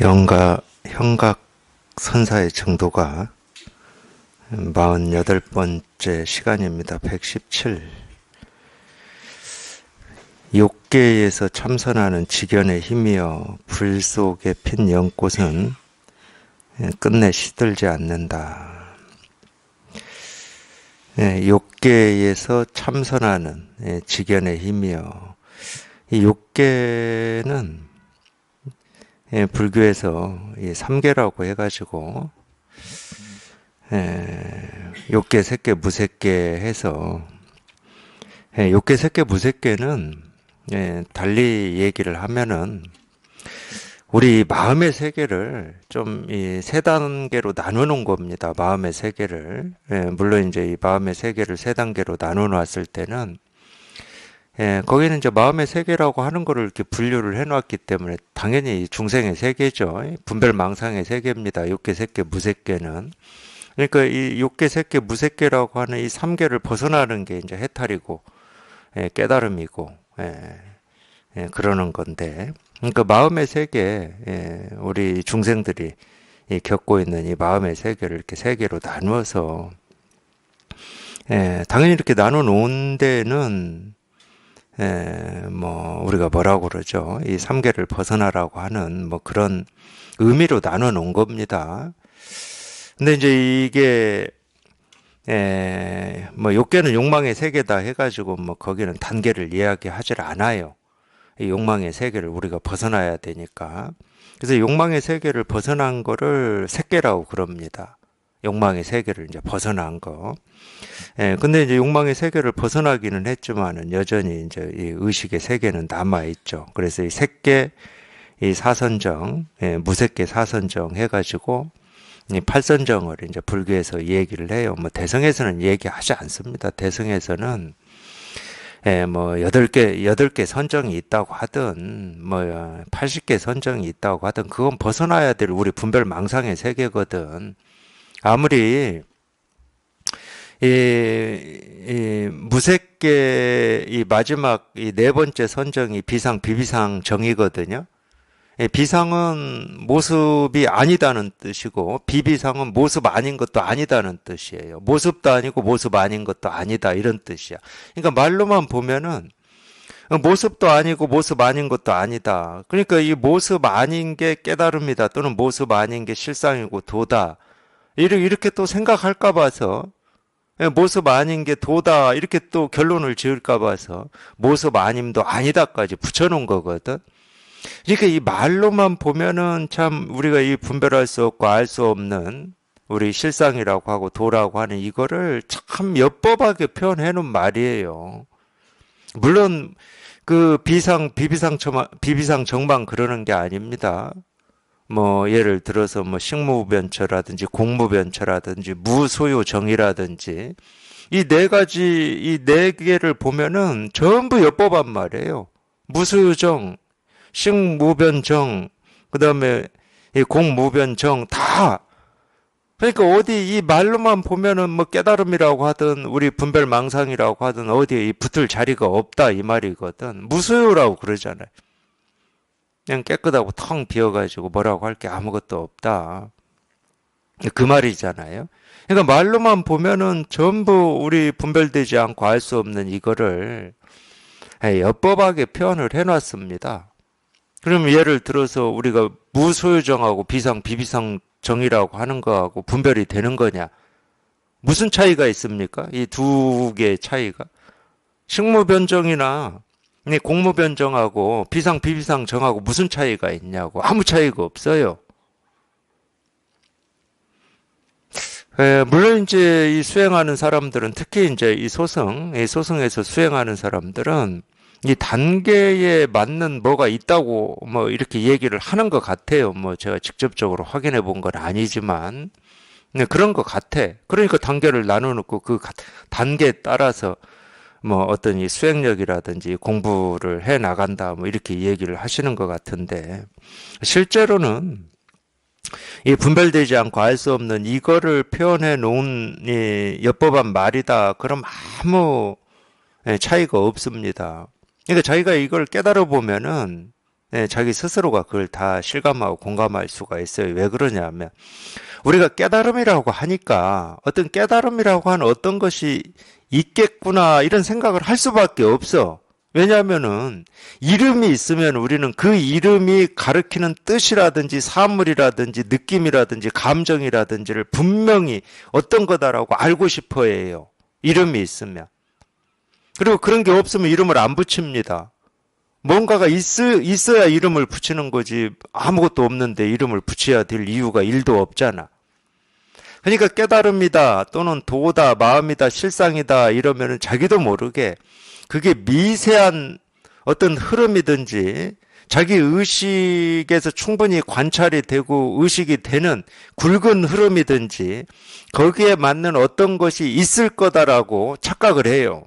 형각 선사의 정도가 48번째 시간입니다. 117. 욕계에서 참선하는 직연의 힘이여 불 속에 핀 연꽃은 끝내 시들지 않는다. 욕계에서 참선하는 직연의 힘이여. 이 욕계는 불교에서 이 삼계라고 해가지고 욕계, 색계, 무색계 해서 욕계, 색계, 무색계는 달리 얘기를 하면은 우리 마음의 세계를 좀 이 세 단계로 나누는 겁니다. 마음의 세계를. 물론 이제 이 마음의 세계를 세 단계로 나눠 놨을 때는 거기는 이제 마음의 세계라고 하는 거를 이렇게 분류를 해놨기 때문에 당연히 중생의 세계죠. 분별망상의 세계입니다. 욕계, 색계, 무색계는. 그러니까 이 욕계, 색계, 무색계라고 하는 이 삼계를 벗어나는 게 이제 해탈이고 깨달음이고 그러는 건데, 그러니까 마음의 세계, 우리 중생들이 겪고 있는 이 마음의 세계를 이렇게 세 개로 나누어서 당연히 이렇게 나눠 놓은 데는 우리가 뭐라고 그러죠? 이 삼계를 벗어나라고 하는 뭐 그런 의미로 나눠 놓은 겁니다. 근데 이제 이게 욕계는 욕망의 세계다 해가지고 뭐 거기는 단계를 이야기하질 않아요. 이 욕망의 세계를 우리가 벗어나야 되니까. 그래서 욕망의 세계를 벗어난 거를 색계라고 그럽니다. 욕망의 세계를 이제 벗어난 거. 근데 이제 욕망의 세계를 벗어나기는 했지만은 여전히 이제 이 의식의 세계는 남아있죠. 그래서 이 색계, 이 사선정, 무색계 사선정 해가지고 이 팔선정을 이제 불교에서 얘기를 해요. 뭐 대성에서는 얘기하지 않습니다. 대성에서는 여덟 개 선정이 있다고 하든, 80개 선정이 있다고 하든, 그건 벗어나야 될 우리 분별망상의 세계거든. 아무리, 이 무색계, 이 마지막, 이 네 번째 선정이 비상, 비비상 정이거든요. 비상은 모습이 아니다는 뜻이고 비비상은 모습 아닌 것도 아니다는 뜻이에요. 모습도 아니고 모습 아닌 것도 아니다 이런 뜻이야. 그러니까 말로만 보면은 모습도 아니고 모습 아닌 것도 아니다. 그러니까 이 모습 아닌 게 깨달음이다 또는 모습 아닌 게 실상이고 도다. 이렇게 또 생각할까 봐서 모습 아닌 게 도다 이렇게 또 결론을 지을까 봐서 모습 아님도 아니다까지 붙여놓은 거거든. 그러니까 이 말로만 보면은 참 우리가 이 분별할 수 없고 알 수 없는 우리 실상이라고 하고 도라고 하는 이거를 참 옅법하게 표현해 놓은 말이에요. 물론 그 비비상 정방 그러는 게 아닙니다. 뭐 예를 들어서 뭐 식무변처라든지 공무변처라든지 무소유정이라든지 이 네 가지 이 네 개를 보면은 전부 옅법한 말이에요. 무소유정 식무변정, 그 다음에 공무변정, 다. 그러니까 어디 이 말로만 보면은 뭐 깨달음이라고 하든 우리 분별망상이라고 하든 어디에 붙을 자리가 없다 이 말이거든. 무소유라고 그러잖아요. 그냥 깨끗하고 텅 비어가지고 뭐라고 할 게 아무것도 없다. 그 말이잖아요. 그러니까 말로만 보면은 전부 우리 분별되지 않고 알 수 없는 이거를 옅법하게 표현을 해놨습니다. 그럼 예를 들어서 우리가 무소유정하고 비비상정이라고 하는 거하고 분별이 되는 거냐? 무슨 차이가 있습니까? 이 두 개의 차이가. 식무변정이나 공무변정하고 비비상정하고 무슨 차이가 있냐고. 아무 차이가 없어요. 물론 이제 이 수행하는 사람들은 특히 이제 이 소승에서 수행하는 사람들은 이 단계에 맞는 뭐가 있다고 뭐 이렇게 얘기를 하는 것 같아요. 뭐 제가 직접적으로 확인해 본 건 아니지만 그런 것 같아. 그러니까 단계를 나눠놓고 그 단계에 따라서 뭐 어떤 이 수행력이라든지 공부를 해 나간다 뭐 이렇게 얘기를 하시는 것 같은데 실제로는 이 분별되지 않고 알 수 없는 이거를 표현해 놓은 이 옅법한 말이다. 그럼 아무 차이가 없습니다. 그러니까 자기가 이걸 깨달아 보면은 자기 스스로가 그걸 다 실감하고 공감할 수가 있어요. 왜 그러냐면 우리가 깨달음이라고 하니까 어떤 깨달음이라고 하는 어떤 것이 있겠구나 이런 생각을 할 수밖에 없어. 왜냐하면은 이름이 있으면 우리는 그 이름이 가리키는 뜻이라든지 사물이라든지 느낌이라든지 감정이라든지를 분명히 어떤 거다라고 알고 싶어 해요. 이름이 있으면. 그리고 그런 게 없으면 이름을 안 붙입니다. 뭔가가 있어야 이름을 붙이는 거지 아무것도 없는데 이름을 붙여야 될 이유가 일도 없잖아. 그러니까 깨달음이다 또는 도다 마음이다 실상이다 이러면은 자기도 모르게 그게 미세한 어떤 흐름이든지 자기 의식에서 충분히 관찰이 되고 의식이 되는 굵은 흐름이든지 거기에 맞는 어떤 것이 있을 거다라고 착각을 해요.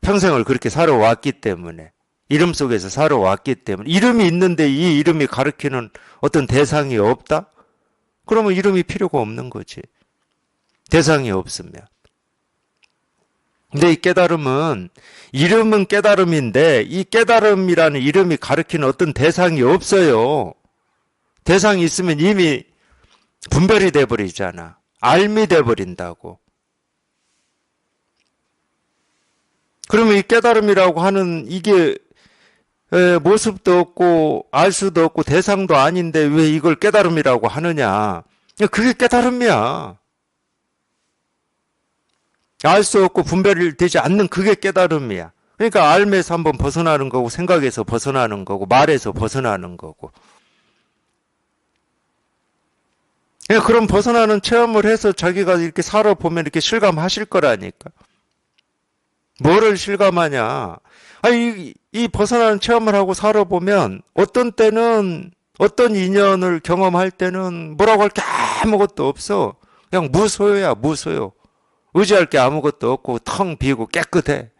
평생을 그렇게 살아왔기 때문에 이름 속에서 살아왔기 때문에 이름이 있는데 이 이름이 가리키는 어떤 대상이 없다? 그러면 이름이 필요가 없는 거지. 대상이 없으면. 근데 이 깨달음은 이름은 깨달음인데 이 깨달음이라는 이름이 가리키는 어떤 대상이 없어요. 대상이 있으면 이미 분별이 돼버리잖아. 알미 돼버린다고. 그러면 이 깨달음이라고 하는 이게 모습도 없고 알 수도 없고 대상도 아닌데 왜 이걸 깨달음이라고 하느냐. 그게 깨달음이야. 알 수 없고 분별이 되지 않는 그게 깨달음이야. 그러니까 알매에서 한번 벗어나는 거고 생각에서 벗어나는 거고 말에서 벗어나는 거고. 그럼 벗어나는 체험을 해서 자기가 이렇게 살아보면 이렇게 실감하실 거라니까. 뭐를 실감하냐. 이 벗어나는 체험을 하고 살아보면 어떤 때는 어떤 인연을 경험할 때는 뭐라고 할 게 아무것도 없어. 그냥 무소요야 무소요. 의지할 게 아무것도 없고 텅 비고 깨끗해.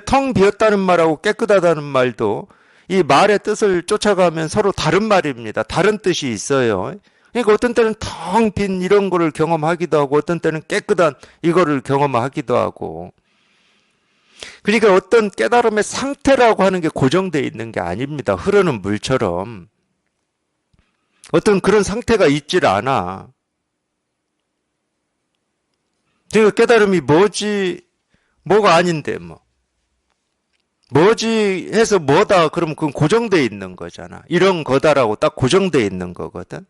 텅 비었다는 말하고 깨끗하다는 말도 이 말의 뜻을 쫓아가면 서로 다른 말입니다. 다른 뜻이 있어요. 그러니까 어떤 때는 텅 빈 이런 거를 경험하기도 하고 어떤 때는 깨끗한 이거를 경험하기도 하고. 그러니까 어떤 깨달음의 상태라고 하는 게 고정되어 있는 게 아닙니다. 흐르는 물처럼. 어떤 그런 상태가 있질 않아. 그러니까 깨달음이 뭐가 아닌데 뭐. 뭐지 해서 뭐다 그러면 그건 고정되어 있는 거잖아. 이런 거다라고 딱 고정되어 있는 거거든.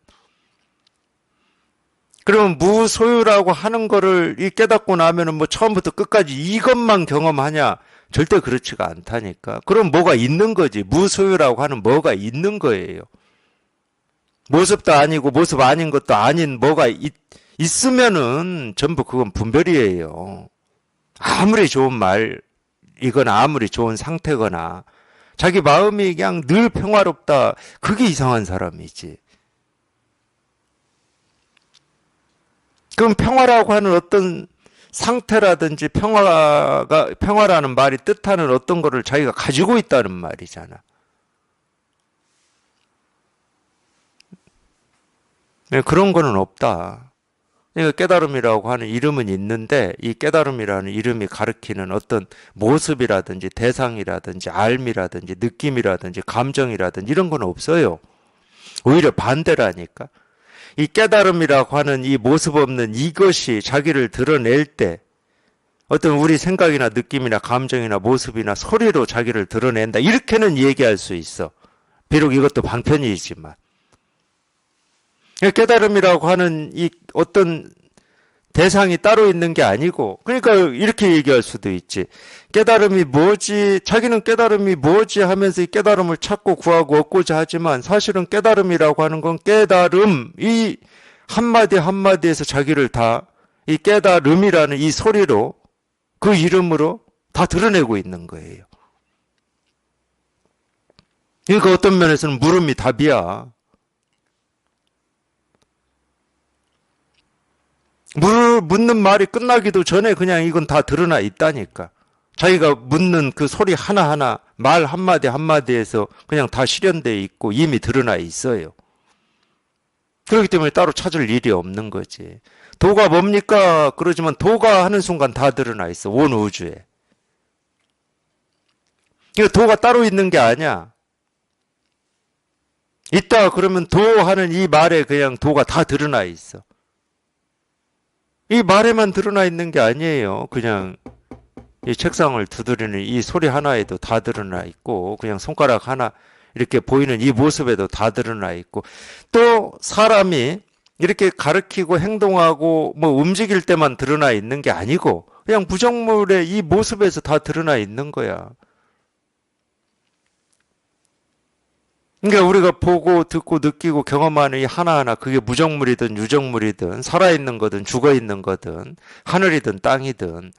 그러면 무소유라고 하는 거를 깨닫고 나면은 뭐 처음부터 끝까지 이것만 경험하냐? 절대 그렇지가 않다니까. 그럼 뭐가 있는 거지. 무소유라고 하는 뭐가 있는 거예요. 모습도 아니고 모습 아닌 것도 아닌 뭐가 있으면은 전부 그건 분별이에요. 아무리 좋은 말이거나 아무리 좋은 상태거나 자기 마음이 그냥 늘 평화롭다. 그게 이상한 사람이지. 그럼 평화라고 하는 어떤 상태라든지 평화라는 말이 뜻하는 어떤 거를 자기가 가지고 있다는 말이잖아. 그런 거는 없다. 그러니까 깨달음이라고 하는 이름은 있는데 이 깨달음이라는 이름이 가리키는 어떤 모습이라든지 대상이라든지 알미라든지 느낌이라든지 감정이라든지 이런 건 없어요. 오히려 반대라니까. 이 깨달음이라고 하는 이 모습 없는 이것이 자기를 드러낼 때 어떤 우리 생각이나 느낌이나 감정이나 모습이나 소리로 자기를 드러낸다. 이렇게는 얘기할 수 있어. 비록 이것도 방편이지만. 깨달음이라고 하는 이 어떤 대상이 따로 있는 게 아니고 그러니까 이렇게 얘기할 수도 있지. 깨달음이 뭐지? 자기는 깨달음이 뭐지 하면서 이 깨달음을 찾고 구하고 얻고자 하지만 사실은 깨달음이라고 하는 건 깨달음 이 한마디 한마디에서 자기를 다 이 깨달음이라는 이 소리로 그 이름으로 다 드러내고 있는 거예요. 그러니까 어떤 면에서는 물음이 답이야. 묻는 말이 끝나기도 전에 그냥 이건 다 드러나 있다니까. 자기가 묻는 그 소리 하나하나 말 한마디 한마디에서 그냥 다 실현되어 있고 이미 드러나 있어요. 그렇기 때문에 따로 찾을 일이 없는 거지. 도가 뭡니까? 그러지만 도가 하는 순간 다 드러나 있어. 온 우주에. 이거 도가 따로 있는 게 아니야. 있다 그러면 도 하는 이 말에 그냥 도가 다 드러나 있어. 이 말에만 드러나 있는 게 아니에요. 그냥 이 책상을 두드리는 이 소리 하나에도 다 드러나 있고, 그냥 손가락 하나 이렇게 보이는 이 모습에도 다 드러나 있고, 또 사람이 이렇게 가르치고 행동하고 뭐 움직일 때만 드러나 있는 게 아니고, 그냥 부정물의 이 모습에서 다 드러나 있는 거야. 그러니까 우리가 보고 듣고 느끼고 경험하는 이 하나하나, 그게 무정물이든 유정물이든 살아있는 거든 죽어있는 거든 하늘이든 땅이든,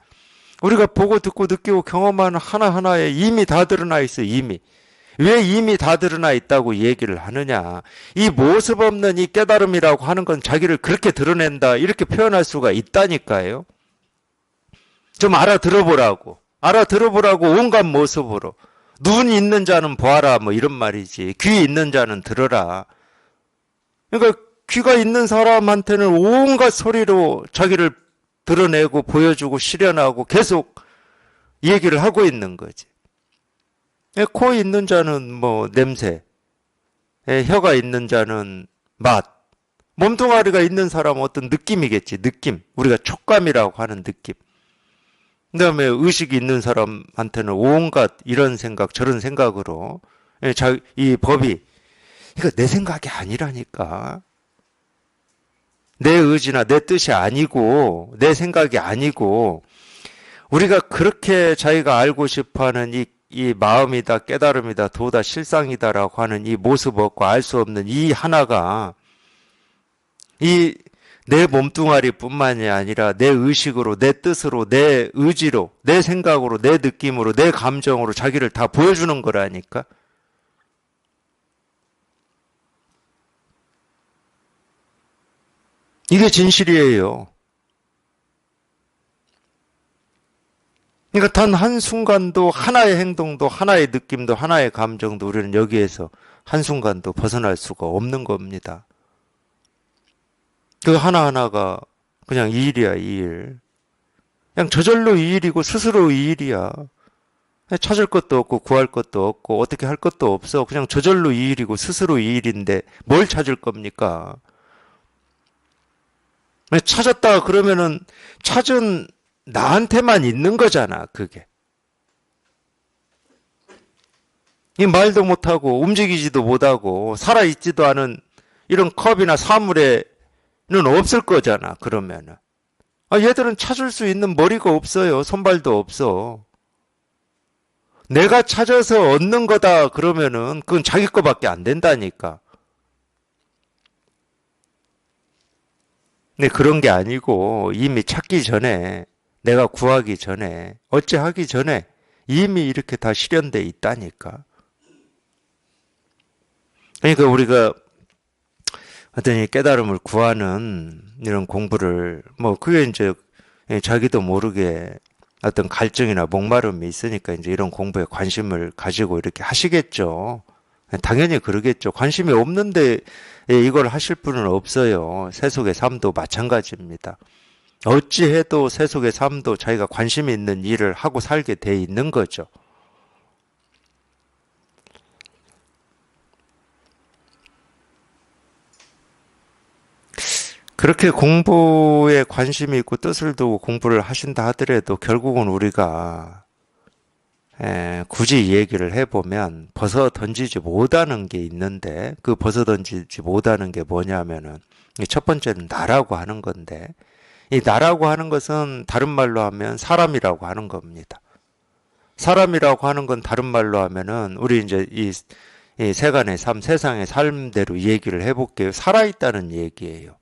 우리가 보고 듣고 느끼고 경험하는 하나하나에 이미 다 드러나 있어. 이미. 왜 이미 다 드러나 있다고 얘기를 하느냐. 이 모습 없는 이 깨달음이라고 하는 건 자기를 그렇게 드러낸다, 이렇게 표현할 수가 있다니까요. 좀 알아들어보라고. 알아들어보라고. 온갖 모습으로. 눈 있는 자는 보아라, 뭐 이런 말이지. 귀 있는 자는 들어라. 그러니까 귀가 있는 사람한테는 온갖 소리로 자기를 드러내고 보여주고 실현하고 계속 얘기를 하고 있는 거지. 코 있는 자는 뭐 냄새, 혀가 있는 자는 맛, 몸뚱아리가 있는 사람은 어떤 느낌이겠지. 느낌. 우리가 촉감이라고 하는 느낌. 그 다음에 의식이 있는 사람한테는 온갖 이런 생각 저런 생각으로, 이 법이, 이거 내 생각이 아니라니까. 내 의지나 내 뜻이 아니고 내 생각이 아니고, 우리가 그렇게 자기가 알고 싶어하는 이 마음이다, 깨달음이다, 도다, 실상이다라고 하는 이 모습 없고 알 수 없는 이 하나가 이 내 몸뚱아리 뿐만이 아니라 내 의식으로, 내 뜻으로, 내 의지로, 내 생각으로, 내 느낌으로, 내 감정으로 자기를 다 보여주는 거라니까. 이게 진실이에요. 그러니까 단 한순간도 하나의 행동도 하나의 느낌도 하나의 감정도 우리는 여기에서 한순간도 벗어날 수가 없는 겁니다. 그 하나하나가 그냥 이 일이야, 이 일. 그냥 저절로 이 일이고 스스로 이 일이야. 찾을 것도 없고 구할 것도 없고 어떻게 할 것도 없어. 그냥 저절로 이 일이고 스스로 이 일인데 뭘 찾을 겁니까? 찾았다 그러면은 찾은 나한테만 있는 거잖아, 그게. 이 말도 못하고 움직이지도 못하고 살아있지도 않은 이런 컵이나 사물에는 없을 거잖아, 그러면은. 얘들은 찾을 수 있는 머리가 없어요. 손발도 없어. 내가 찾아서 얻는 거다 그러면은 그건 자기 거밖에 안 된다니까. 근데 그런 게 아니고 이미 찾기 전에, 내가 구하기 전에, 어찌하기 전에 이미 이렇게 다 실현돼 있다니까. 그러니까 우리가 어떤 이 깨달음을 구하는 이런 공부를, 뭐 그게 이제 자기도 모르게 어떤 갈증이나 목마름이 있으니까 이제 이런 공부에 관심을 가지고 이렇게 하시겠죠. 당연히 그러겠죠. 관심이 없는데 이걸 하실 분은 없어요. 세속의 삶도 마찬가지입니다. 어찌해도 세속의 삶도 자기가 관심이 있는 일을 하고 살게 돼 있는 거죠. 그렇게 공부에 관심이 있고 뜻을 두고 공부를 하신다 하더라도 결국은 우리가 굳이 이 얘기를 해보면 벗어 던지지 못하는 게 있는데, 그 벗어 던지지 못하는 게 뭐냐면은 첫 번째는 나라고 하는 건데, 이 나라고 하는 것은 다른 말로 하면 사람이라고 하는 겁니다. 사람이라고 하는 건 다른 말로 하면은 우리 이제 이 세간의 삶, 세상의 삶대로 얘기를 해볼게요. 살아있다는 얘기예요.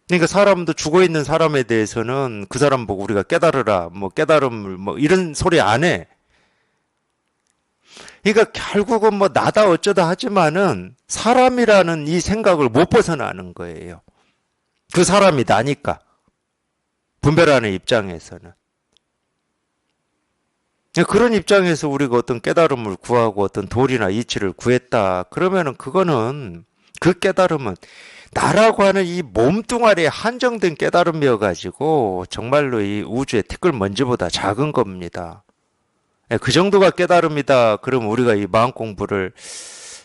그러니까 사람도 죽어 있는 사람에 대해서는 그 사람 보고 우리가 깨달으라, 뭐 깨달음을 뭐 이런 소리 안 해. 그러니까 결국은 뭐 나다 어쩌다 하지만은 사람이라는 이 생각을 못 벗어나는 거예요. 그 사람이 나니까. 분별하는 입장에서는. 그런 입장에서 우리가 어떤 깨달음을 구하고 어떤 도리나 이치를 구했다. 그러면은 그거는, 그 깨달음은 나라고 하는 이 몸뚱아리에 한정된 깨달음이어가지고 정말로 이 우주의 티끌먼지보다 작은 겁니다. 그 정도가 깨달음이다. 그럼 우리가 이 마음 공부를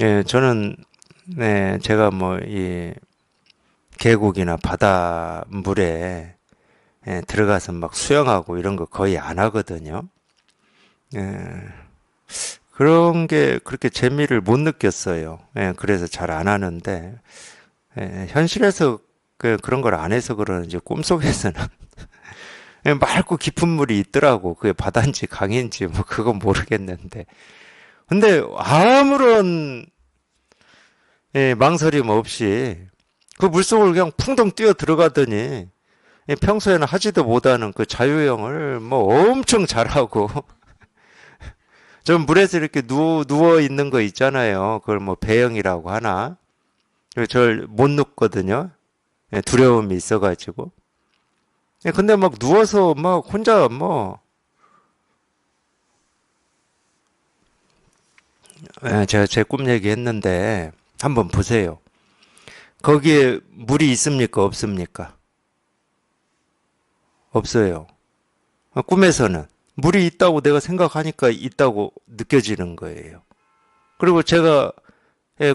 예, 저는 네, 제가 뭐 이 계곡이나 바닷물에 들어가서 막 수영하고 이런 거 거의 안 하거든요. 예, 그런 게 그렇게 재미를 못 느꼈어요. 예, 그래서 잘 안 하는데 현실에서 그런 걸 안 해서 그러는지 꿈속에서는 맑고 깊은 물이 있더라고. 그게 바다인지 강인지 뭐 그건 모르겠는데. 근데 아무런 망설임 없이 그 물속을 그냥 풍덩 뛰어 들어가더니 평소에는 하지도 못하는 그 자유형을 뭐 엄청 잘하고 좀 물에서 이렇게 누워 있는 거 있잖아요. 그걸 뭐 배영이라고 하나? 저를 못 눕거든요. 두려움이 있어가지고. 근데 막 누워서 막 혼자 뭐 제가 제 꿈 얘기 했는데 한번 보세요. 거기에 물이 있습니까? 없습니까? 없어요. 꿈에서는 물이 있다고 내가 생각하니까 있다고 느껴지는 거예요. 그리고 제가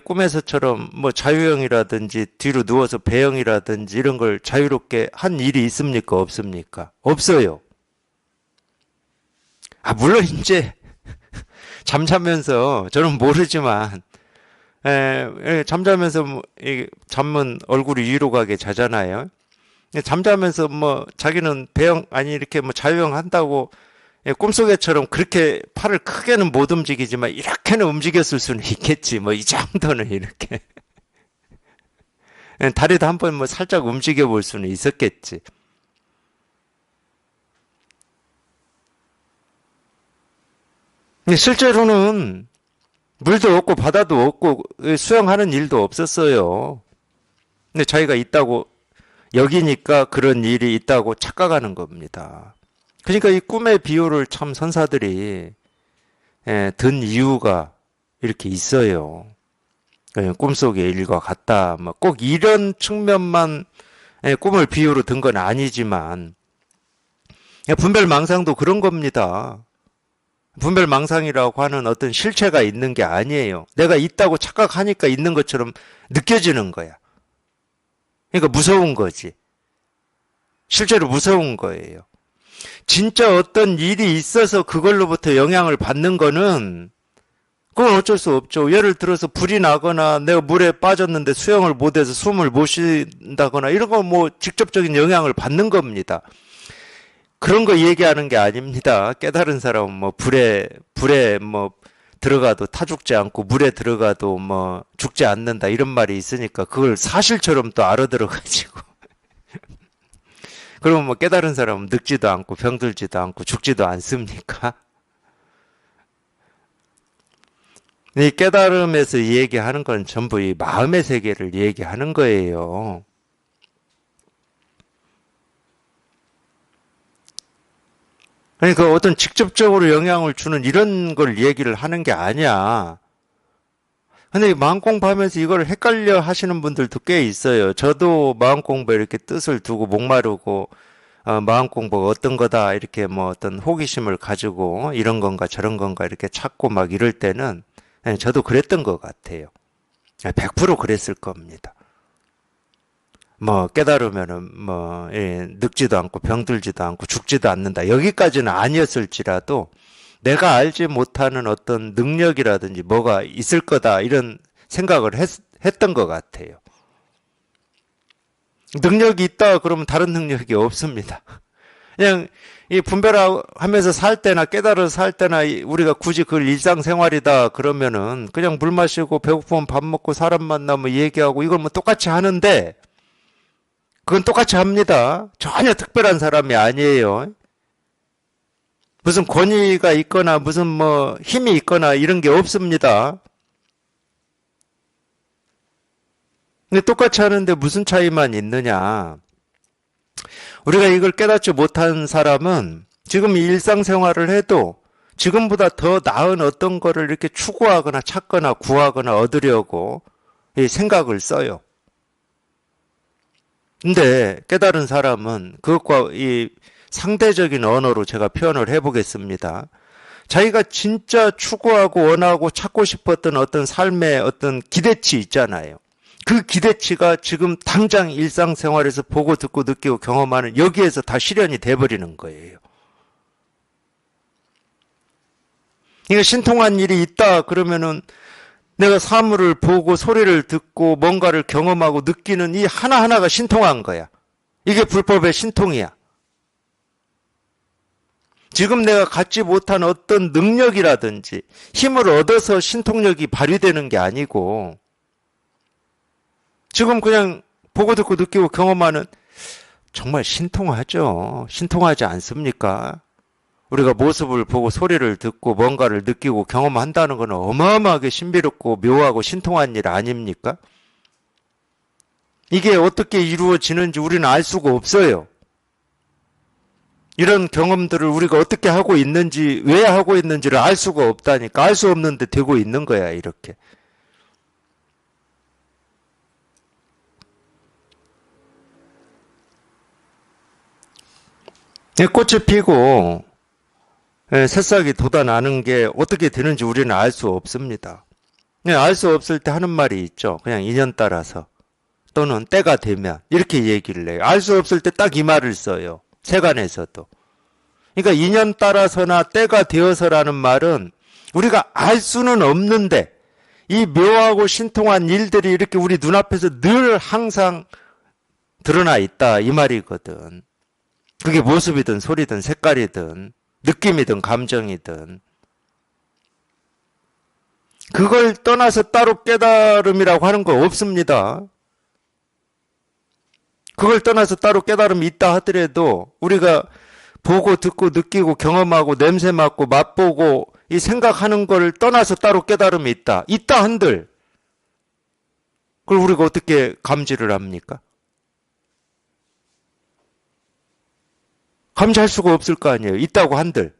꿈에서처럼 뭐 자유형이라든지 뒤로 누워서 배영이라든지 이런 걸 자유롭게 한 일이 있습니까? 없습니까? 없어요. 물론 이제 잠자면서 저는 모르지만 잠자면서 뭐, 잠은 얼굴이 위로 가게 자잖아요. 잠자면서 뭐 자기는 배영 아니 이렇게 뭐 자유형 한다고 꿈속에처럼 그렇게 팔을 크게는 못 움직이지만 이렇게는 움직였을 수는 있겠지. 뭐 이 정도는 이렇게 다리도 한번 뭐 살짝 움직여 볼 수는 있었겠지. 근데 실제로는 물도 없고 바다도 없고 수영하는 일도 없었어요. 근데 자기가 있다고 여기니까 그런 일이 있다고 착각하는 겁니다. 그러니까 이 꿈의 비유를 참 선사들이 든 이유가 이렇게 있어요. 꿈속의 일과 같다. 뭐 꼭 이런 측면만 꿈을 비유로 든 건 아니지만 분별망상도 그런 겁니다. 분별망상이라고 하는 어떤 실체가 있는 게 아니에요. 내가 있다고 착각하니까 있는 것처럼 느껴지는 거야. 그러니까 무서운 거지. 실제로 무서운 거예요. 진짜 어떤 일이 있어서 그걸로부터 영향을 받는 거는 그건 어쩔 수 없죠. 예를 들어서 불이 나거나 내가 물에 빠졌는데 수영을 못해서 숨을 못 쉰다거나 이런 거 뭐 직접적인 영향을 받는 겁니다. 그런 거 얘기하는 게 아닙니다. 깨달은 사람은 뭐 불에 뭐 들어가도 타 죽지 않고 물에 들어가도 뭐 죽지 않는다 이런 말이 있으니까 그걸 사실처럼 또 알아들어가지고 그러면 뭐 깨달은 사람은 늙지도 않고 병들지도 않고 죽지도 않습니까? 이 깨달음에서 얘기하는 건 전부 이 마음의 세계를 얘기하는 거예요. 그러니까 어떤 직접적으로 영향을 주는 이런 걸 얘기를 하는 게 아니야. 근데 마음 공부하면서 이걸 헷갈려 하시는 분들도 꽤 있어요. 저도 마음 공부에 이렇게 뜻을 두고 목마르고 마음 공부가 어떤 거다 이렇게 뭐 어떤 호기심을 가지고 이런 건가 저런 건가 이렇게 찾고 막 이럴 때는 저도 그랬던 것 같아요. 100% 그랬을 겁니다. 뭐 깨달으면은 뭐 늙지도 않고 병들지도 않고 죽지도 않는다. 여기까지는 아니었을지라도 내가 알지 못하는 어떤 능력이라든지 뭐가 있을 거다 이런 생각을 했던 것 같아요. 능력이 있다 그러면 다른 능력이 없습니다. 그냥 이 분별하면서 살 때나 깨달아서 살 때나 우리가 굳이 그걸 일상생활이다 그러면은 그냥 물 마시고 배고프면 밥 먹고 사람 만나면 얘기하고 이걸 뭐 똑같이 하는데 그건 똑같이 합니다. 전혀 특별한 사람이 아니에요. 무슨 권위가 있거나 무슨 뭐 힘이 있거나 이런 게 없습니다. 근데 똑같이 하는데 무슨 차이만 있느냐. 우리가 이걸 깨닫지 못한 사람은 지금 일상생활을 해도 지금보다 더 나은 어떤 거를 이렇게 추구하거나 찾거나 구하거나 얻으려고 이 생각을 써요. 근데 깨달은 사람은 그것과 이 상대적인 언어로 제가 표현을 해보겠습니다. 자기가 진짜 추구하고 원하고 찾고 싶었던 어떤 삶의 어떤 기대치 있잖아요. 그 기대치가 지금 당장 일상생활에서 보고 듣고 느끼고 경험하는 여기에서 다 실현이 돼버리는 거예요. 그러니까 신통한 일이 있다 그러면은 내가 사물을 보고 소리를 듣고 뭔가를 경험하고 느끼는 이 하나하나가 신통한 거야. 이게 불법의 신통이야. 지금 내가 갖지 못한 어떤 능력이라든지 힘을 얻어서 신통력이 발휘되는 게 아니고 지금 그냥 보고 듣고 느끼고 경험하는 정말 신통하죠. 신통하지 않습니까? 우리가 모습을 보고 소리를 듣고 뭔가를 느끼고 경험한다는 것은 어마어마하게 신비롭고 묘하고 신통한 일 아닙니까? 이게 어떻게 이루어지는지 우리는 알 수가 없어요. 이런 경험들을 우리가 어떻게 하고 있는지, 왜 하고 있는지를 알 수가 없다니까. 알 수 없는데 되고 있는 거야, 이렇게. 꽃이 피고 새싹이 돋아나는 게 어떻게 되는지 우리는 알 수 없습니다. 알 수 없을 때 하는 말이 있죠. 그냥 인연 따라서 또는 때가 되면 이렇게 얘기를 해요. 알 수 없을 때 딱 이 말을 써요. 세간에서도. 그러니까 인연 따라서나 때가 되어서라는 말은 우리가 알 수는 없는데 이 묘하고 신통한 일들이 이렇게 우리 눈앞에서 늘 항상 드러나 있다 이 말이거든. 그게 모습이든 소리든 색깔이든 느낌이든 감정이든 그걸 떠나서 따로 깨달음이라고 하는 거 없습니다. 그걸 떠나서 따로 깨달음이 있다 하더라도 우리가 보고 듣고 느끼고 경험하고 냄새 맡고 맛보고 이 생각하는 걸 떠나서 따로 깨달음이 있다. 있다 한들 그걸 우리가 어떻게 감지를 합니까? 감지할 수가 없을 거 아니에요. 있다고 한들.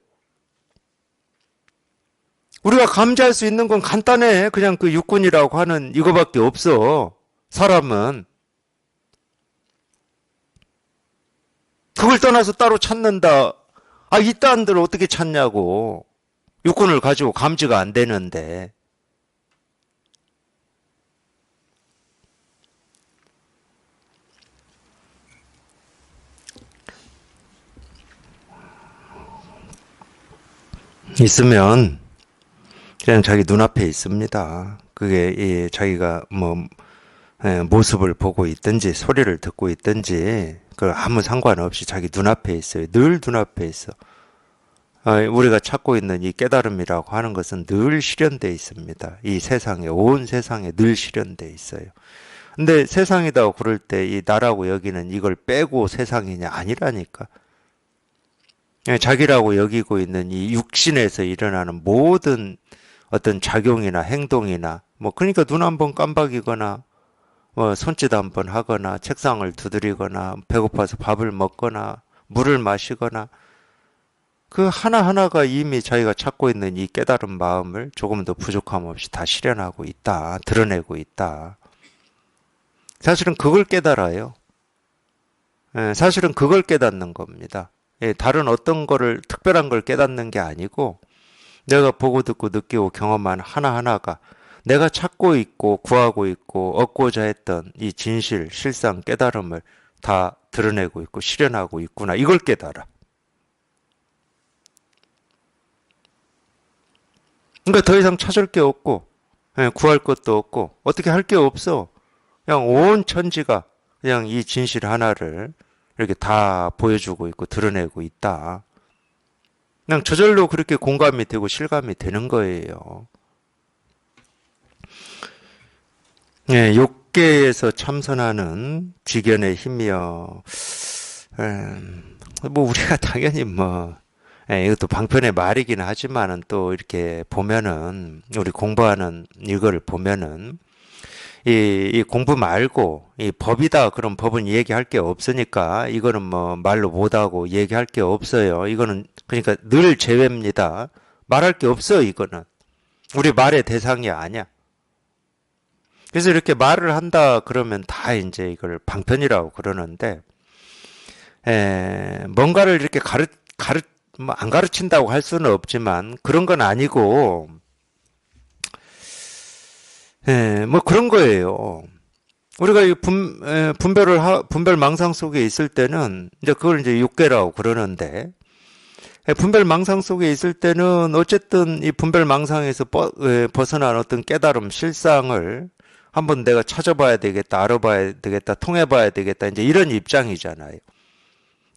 우리가 감지할 수 있는 건 간단해. 그냥 그 육군이라고 하는 이거밖에 없어. 사람은. 그걸 떠나서 따로 찾는다. 아, 있다 한들 어떻게 찾냐고. 육군을 가지고 감지가 안 되는데. 있으면 그냥 자기 눈앞에 있습니다. 그게 자기가 모습을 보고 있든지 소리를 듣고 있든지 그 아무 상관없이 자기 눈앞에 있어요. 늘 눈앞에 있어. 우리가 찾고 있는 이 깨달음이라고 하는 것은 늘 실현되어 있습니다. 이 세상에, 온 세상에 늘 실현되어 있어요. 근데 세상이다 그럴 때 이 나라고 여기는 이걸 빼고 세상이냐 아니라니까. 자기라고 여기고 있는 이 육신에서 일어나는 모든 어떤 작용이나 행동이나 그러니까 눈 한번 깜박이거나 손짓 한번 하거나 책상을 두드리거나 배고파서 밥을 먹거나 물을 마시거나 그 하나하나가 이미 자기가 찾고 있는 이 깨달은 마음을 조금 더 부족함 없이 다 실현하고 있다. 드러내고 있다. 사실은 그걸 깨달아요. 사실은 그걸 깨닫는 겁니다. 다른 어떤 거를 특별한 걸 깨닫는 게 아니고 내가 보고 듣고 느끼고 경험한 하나하나가 내가 찾고 있고 구하고 있고 얻고자 했던 이 진실, 실상, 깨달음을 다 드러내고 있고 실현하고 있구나. 이걸 깨달아. 그러니까 더 이상 찾을 게 없고 구할 것도 없고 어떻게 할 게 없어. 그냥 온 천지가 그냥 이 진실 하나를 이렇게 다 보여주고 있고 드러내고 있다. 그냥 저절로 그렇게 공감이 되고 실감이 되는 거예요. 욕계에서 참선하는 지견의 힘이여. 우리가 당연히 이것도 방편의 말이긴 하지만은 또 이렇게 보면은 우리 공부하는 이거를 보면은 이 공부 말고 이 법이다 그런 법은 얘기할 게 없으니까 이거는 말로 못하고 얘기할 게 없어요. 이거는 그러니까 늘 제외입니다. 말할 게 없어 이거는. 우리 말의 대상이 아니야. 그래서 이렇게 말을 한다 그러면 다 이제 이걸 방편이라고 그러는데 뭔가를 이렇게 뭐 안 가르친다고 할 수는 없지만 그런 건 아니고, 뭐 그런 거예요. 우리가 이 분별 망상 속에 있을 때는 이제 그걸 이제 육계라고 그러는데, 분별 망상 속에 있을 때는 어쨌든 이 분별 망상에서 벗어난 어떤 깨달음, 실상을 한번 내가 찾아봐야 되겠다, 알아봐야 되겠다, 통해봐야 되겠다, 이제 이런 입장이잖아요.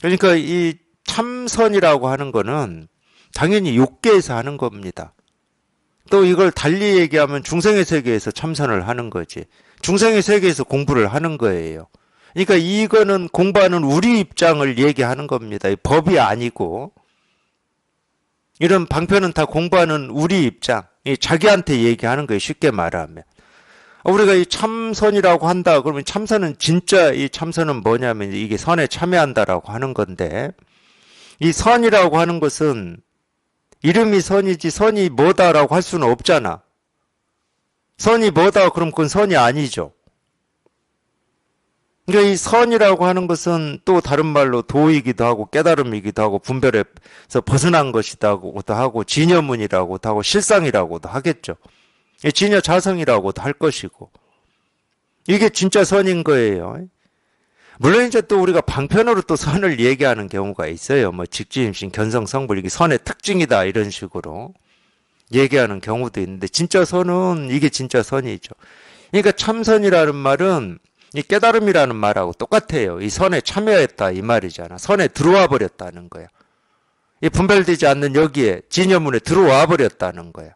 그러니까 이 참선이라고 하는 거는 당연히 육계에서 하는 겁니다. 또 이걸 달리 얘기하면 중생의 세계에서 참선을 하는 거지. 중생의 세계에서 공부를 하는 거예요. 그러니까 이거는 공부하는 우리 입장을 얘기하는 겁니다. 이 법이 아니고. 이런 방편은 다 공부하는 우리 입장, 자기한테 얘기하는 거예요. 쉽게 말하면. 우리가 이 참선이라고 한다 그러면 참선은 진짜 이 참선은 뭐냐면 이게 선에 참여한다라고 하는 건데, 이 선이라고 하는 것은 이름이 선이지 선이 뭐다라고 할 수는 없잖아. 선이 뭐다 그럼 그건 선이 아니죠. 그러니까 이 선이라고 하는 것은 또 다른 말로 도이기도 하고 깨달음이기도 하고 분별에서 벗어난 것이라고도 하고 진여문이라고도 하고 실상이라고도 하겠죠. 진여 자성이라고도 할 것이고, 이게 진짜 선인 거예요. 물론 이제 또 우리가 방편으로 또 선을 얘기하는 경우가 있어요. 뭐 직지임신, 견성, 성불 이게 선의 특징이다 이런 식으로 얘기하는 경우도 있는데, 진짜 선은 이게 진짜 선이죠. 그러니까 참선이라는 말은 이 깨달음이라는 말하고 똑같아요. 이 선에 참여했다 이 말이잖아. 선에 들어와 버렸다는 거야. 이 분별되지 않는 여기에 진여문에 들어와 버렸다는 거야.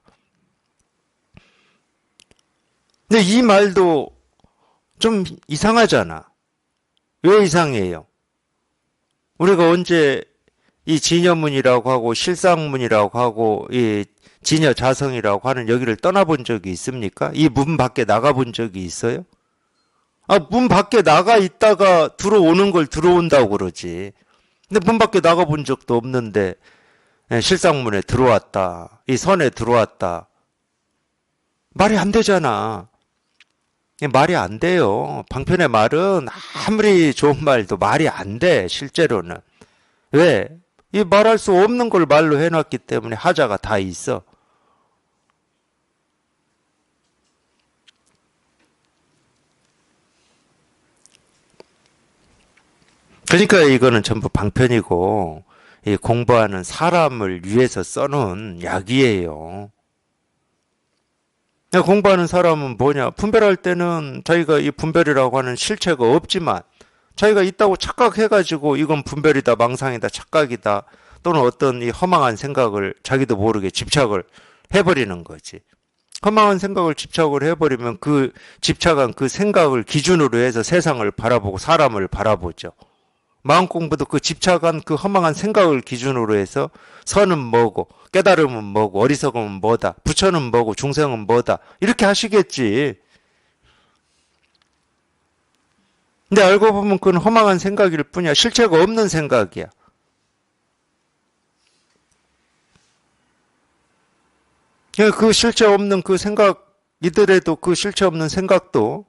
근데 이 말도 좀 이상하잖아. 왜 이상해요? 우리가 언제 이 진여문이라고 하고 실상문이라고 하고 이 진여자성이라고 하는 여기를 떠나본 적이 있습니까? 이 문 밖에 나가본 적이 있어요? 문 밖에 나가 있다가 들어오는 걸 들어온다고 그러지. 근데 문 밖에 나가본 적도 없는데 실상문에 들어왔다. 이 선에 들어왔다. 말이 안 되잖아. 말이 안 돼요. 방편의 말은 아무리 좋은 말도 말이 안 돼, 실제로는. 왜? 이 말할 수 없는 걸 말로 해놨기 때문에 하자가 다 있어. 그러니까 이거는 전부 방편이고, 이 공부하는 사람을 위해서 써놓은 약이에요. 공부하는 사람은 뭐냐? 분별할 때는 자기가 이 분별이라고 하는 실체가 없지만 자기가 있다고 착각해가지고 이건 분별이다, 망상이다, 착각이다 또는 어떤 이 허망한 생각을 자기도 모르게 집착을 해버리는 거지. 허망한 생각을 집착을 해버리면 그 집착한 그 생각을 기준으로 해서 세상을 바라보고 사람을 바라보죠. 마음 공부도 그 집착한 그 허망한 생각을 기준으로 해서 선은 뭐고 깨달음은 뭐고 어리석음은 뭐다 부처는 뭐고 중생은 뭐다 이렇게 하시겠지. 근데 알고 보면 그건 허망한 생각일 뿐이야. 실체가 없는 생각이야. 그 실체 없는 그 생각이더라도 그 실체 없는 생각도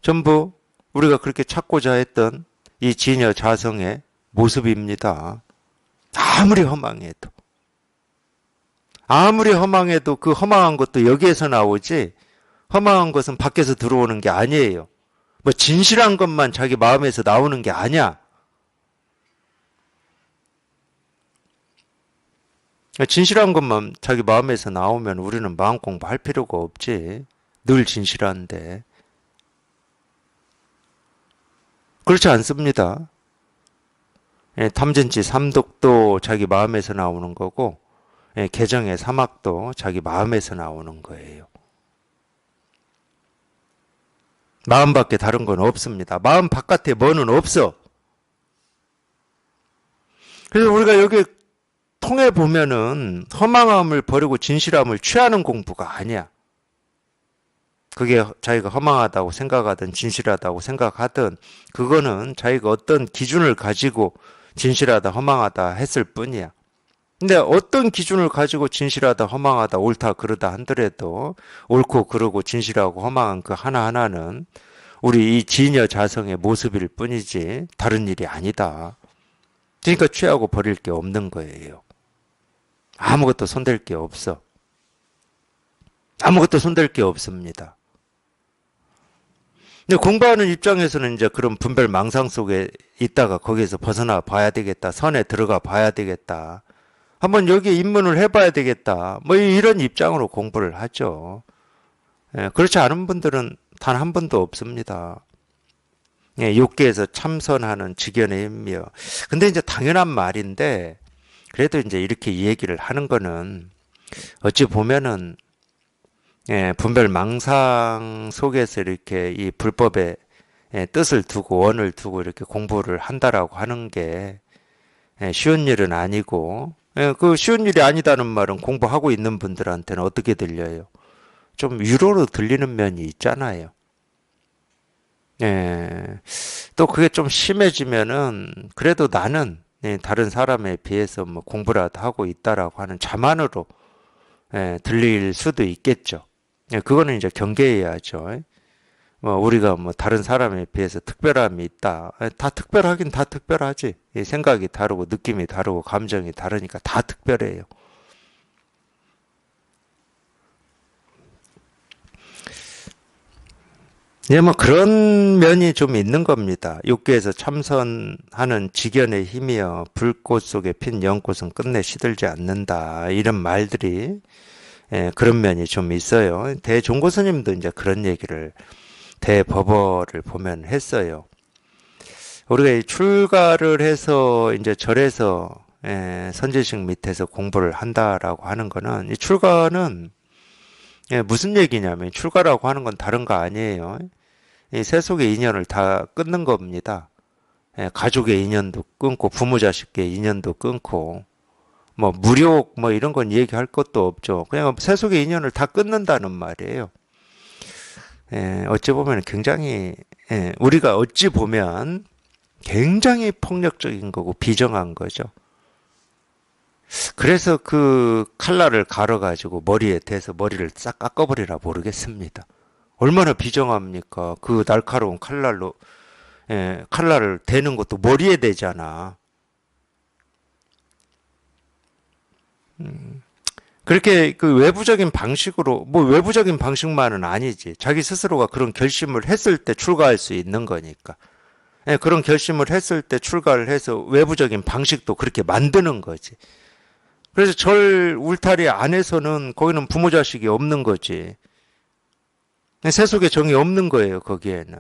전부 우리가 그렇게 찾고자 했던 이 진여 자성의 모습입니다. 아무리 허망해도. 아무리 허망해도 그 허망한 것도 여기에서 나오지 허망한 것은 밖에서 들어오는 게 아니에요. 뭐 진실한 것만 자기 마음에서 나오는 게 아니야. 진실한 것만 자기 마음에서 나오면 우리는 마음 공부할 필요가 없지. 늘 진실한데. 그렇지 않습니다. 탐진치 삼독도 자기 마음에서 나오는 거고 개정의 사막도 자기 마음에서 나오는 거예요. 마음밖에 다른 건 없습니다. 마음 바깥에 뭐는 없어. 그래서 우리가 여기 통해 보면은 허망함을 버리고 진실함을 취하는 공부가 아니야. 그게 자기가 허망하다고 생각하든 진실하다고 생각하든 그거는 자기가 어떤 기준을 가지고 진실하다 허망하다 했을 뿐이야. 근데 어떤 기준을 가지고 진실하다 허망하다 옳다 그르다 한더라도 옳고 그르고 진실하고 허망한 그 하나하나는 우리 이 진여 자성의 모습일 뿐이지 다른 일이 아니다. 그러니까 취하고 버릴 게 없는 거예요. 아무것도 손댈 게 없어. 아무것도 손댈 게 없습니다. 근데 공부하는 입장에서는 이제 그런 분별 망상 속에 있다가 거기에서 벗어나 봐야 되겠다. 선에 들어가 봐야 되겠다. 한번 여기 입문을 해봐야 되겠다. 뭐 이런 입장으로 공부를 하죠. 예, 그렇지 않은 분들은 단 한 번도 없습니다. 예, 욕계에서 참선하는 직연의 힘이요. 근데 이제 당연한 말인데, 그래도 이제 이렇게 이 얘기를 하는 거는 어찌 보면은 예, 분별 망상 속에서 이렇게 이 불법의 예, 뜻을 두고 원을 두고 이렇게 공부를 한다라고 하는 게 예, 쉬운 일은 아니고 예, 그 쉬운 일이 아니다는 말은 공부하고 있는 분들한테는 어떻게 들려요? 좀 위로로 들리는 면이 있잖아요. 예, 또 그게 좀 심해지면은 그래도 나는 예, 다른 사람에 비해서 뭐 공부라도 하고 있다라고 하는 자만으로 예, 들릴 수도 있겠죠. 예, 그거는 이제 경계해야죠. 뭐 우리가 뭐 다른 사람에 비해서 특별함이 있다. 예, 다 특별하긴 다 특별하지. 예, 생각이 다르고 느낌이 다르고 감정이 다르니까 다 특별해요. 예, 뭐 그런 면이 좀 있는 겁니다. 육계에서 참선하는 직연의 힘이여 불꽃 속에 핀 연꽃은 끝내 시들지 않는다. 이런 말들이 예, 그런 면이 좀 있어요. 대종고 스님도 이제 그런 얘기를 대법어를 보면 했어요. 우리가 이 출가를 해서 이제 절에서 예, 선제식 밑에서 공부를 한다라고 하는 거는 이 출가는 예, 무슨 얘기냐면 출가라고 하는 건 다른 거 아니에요. 이 세속의 인연을 다 끊는 겁니다. 예, 가족의 인연도 끊고 부모 자식의 인연도 끊고 뭐 무력 뭐 이런 건 얘기할 것도 없죠. 그냥 세속의 인연을 다 끊는다는 말이에요. 예, 어찌 보면 굉장히 예, 우리가 어찌 보면 굉장히 폭력적인 거고 비정한 거죠. 그래서 그 칼날을 갈아가지고 머리에 대서 머리를 싹 깎아버리라 모르겠습니다. 얼마나 비정합니까? 그 날카로운 칼날로 예, 칼날을 대는 것도 머리에 대잖아. 그렇게 그 외부적인 방식으로 뭐 외부적인 방식만은 아니지. 자기 스스로가 그런 결심을 했을 때 출가할 수 있는 거니까. 예, 그런 결심을 했을 때 출가를 해서 외부적인 방식도 그렇게 만드는 거지. 그래서 절 울타리 안에서는 거기는 부모 자식이 없는 거지. 세속의 정이 없는 거예요, 거기에는.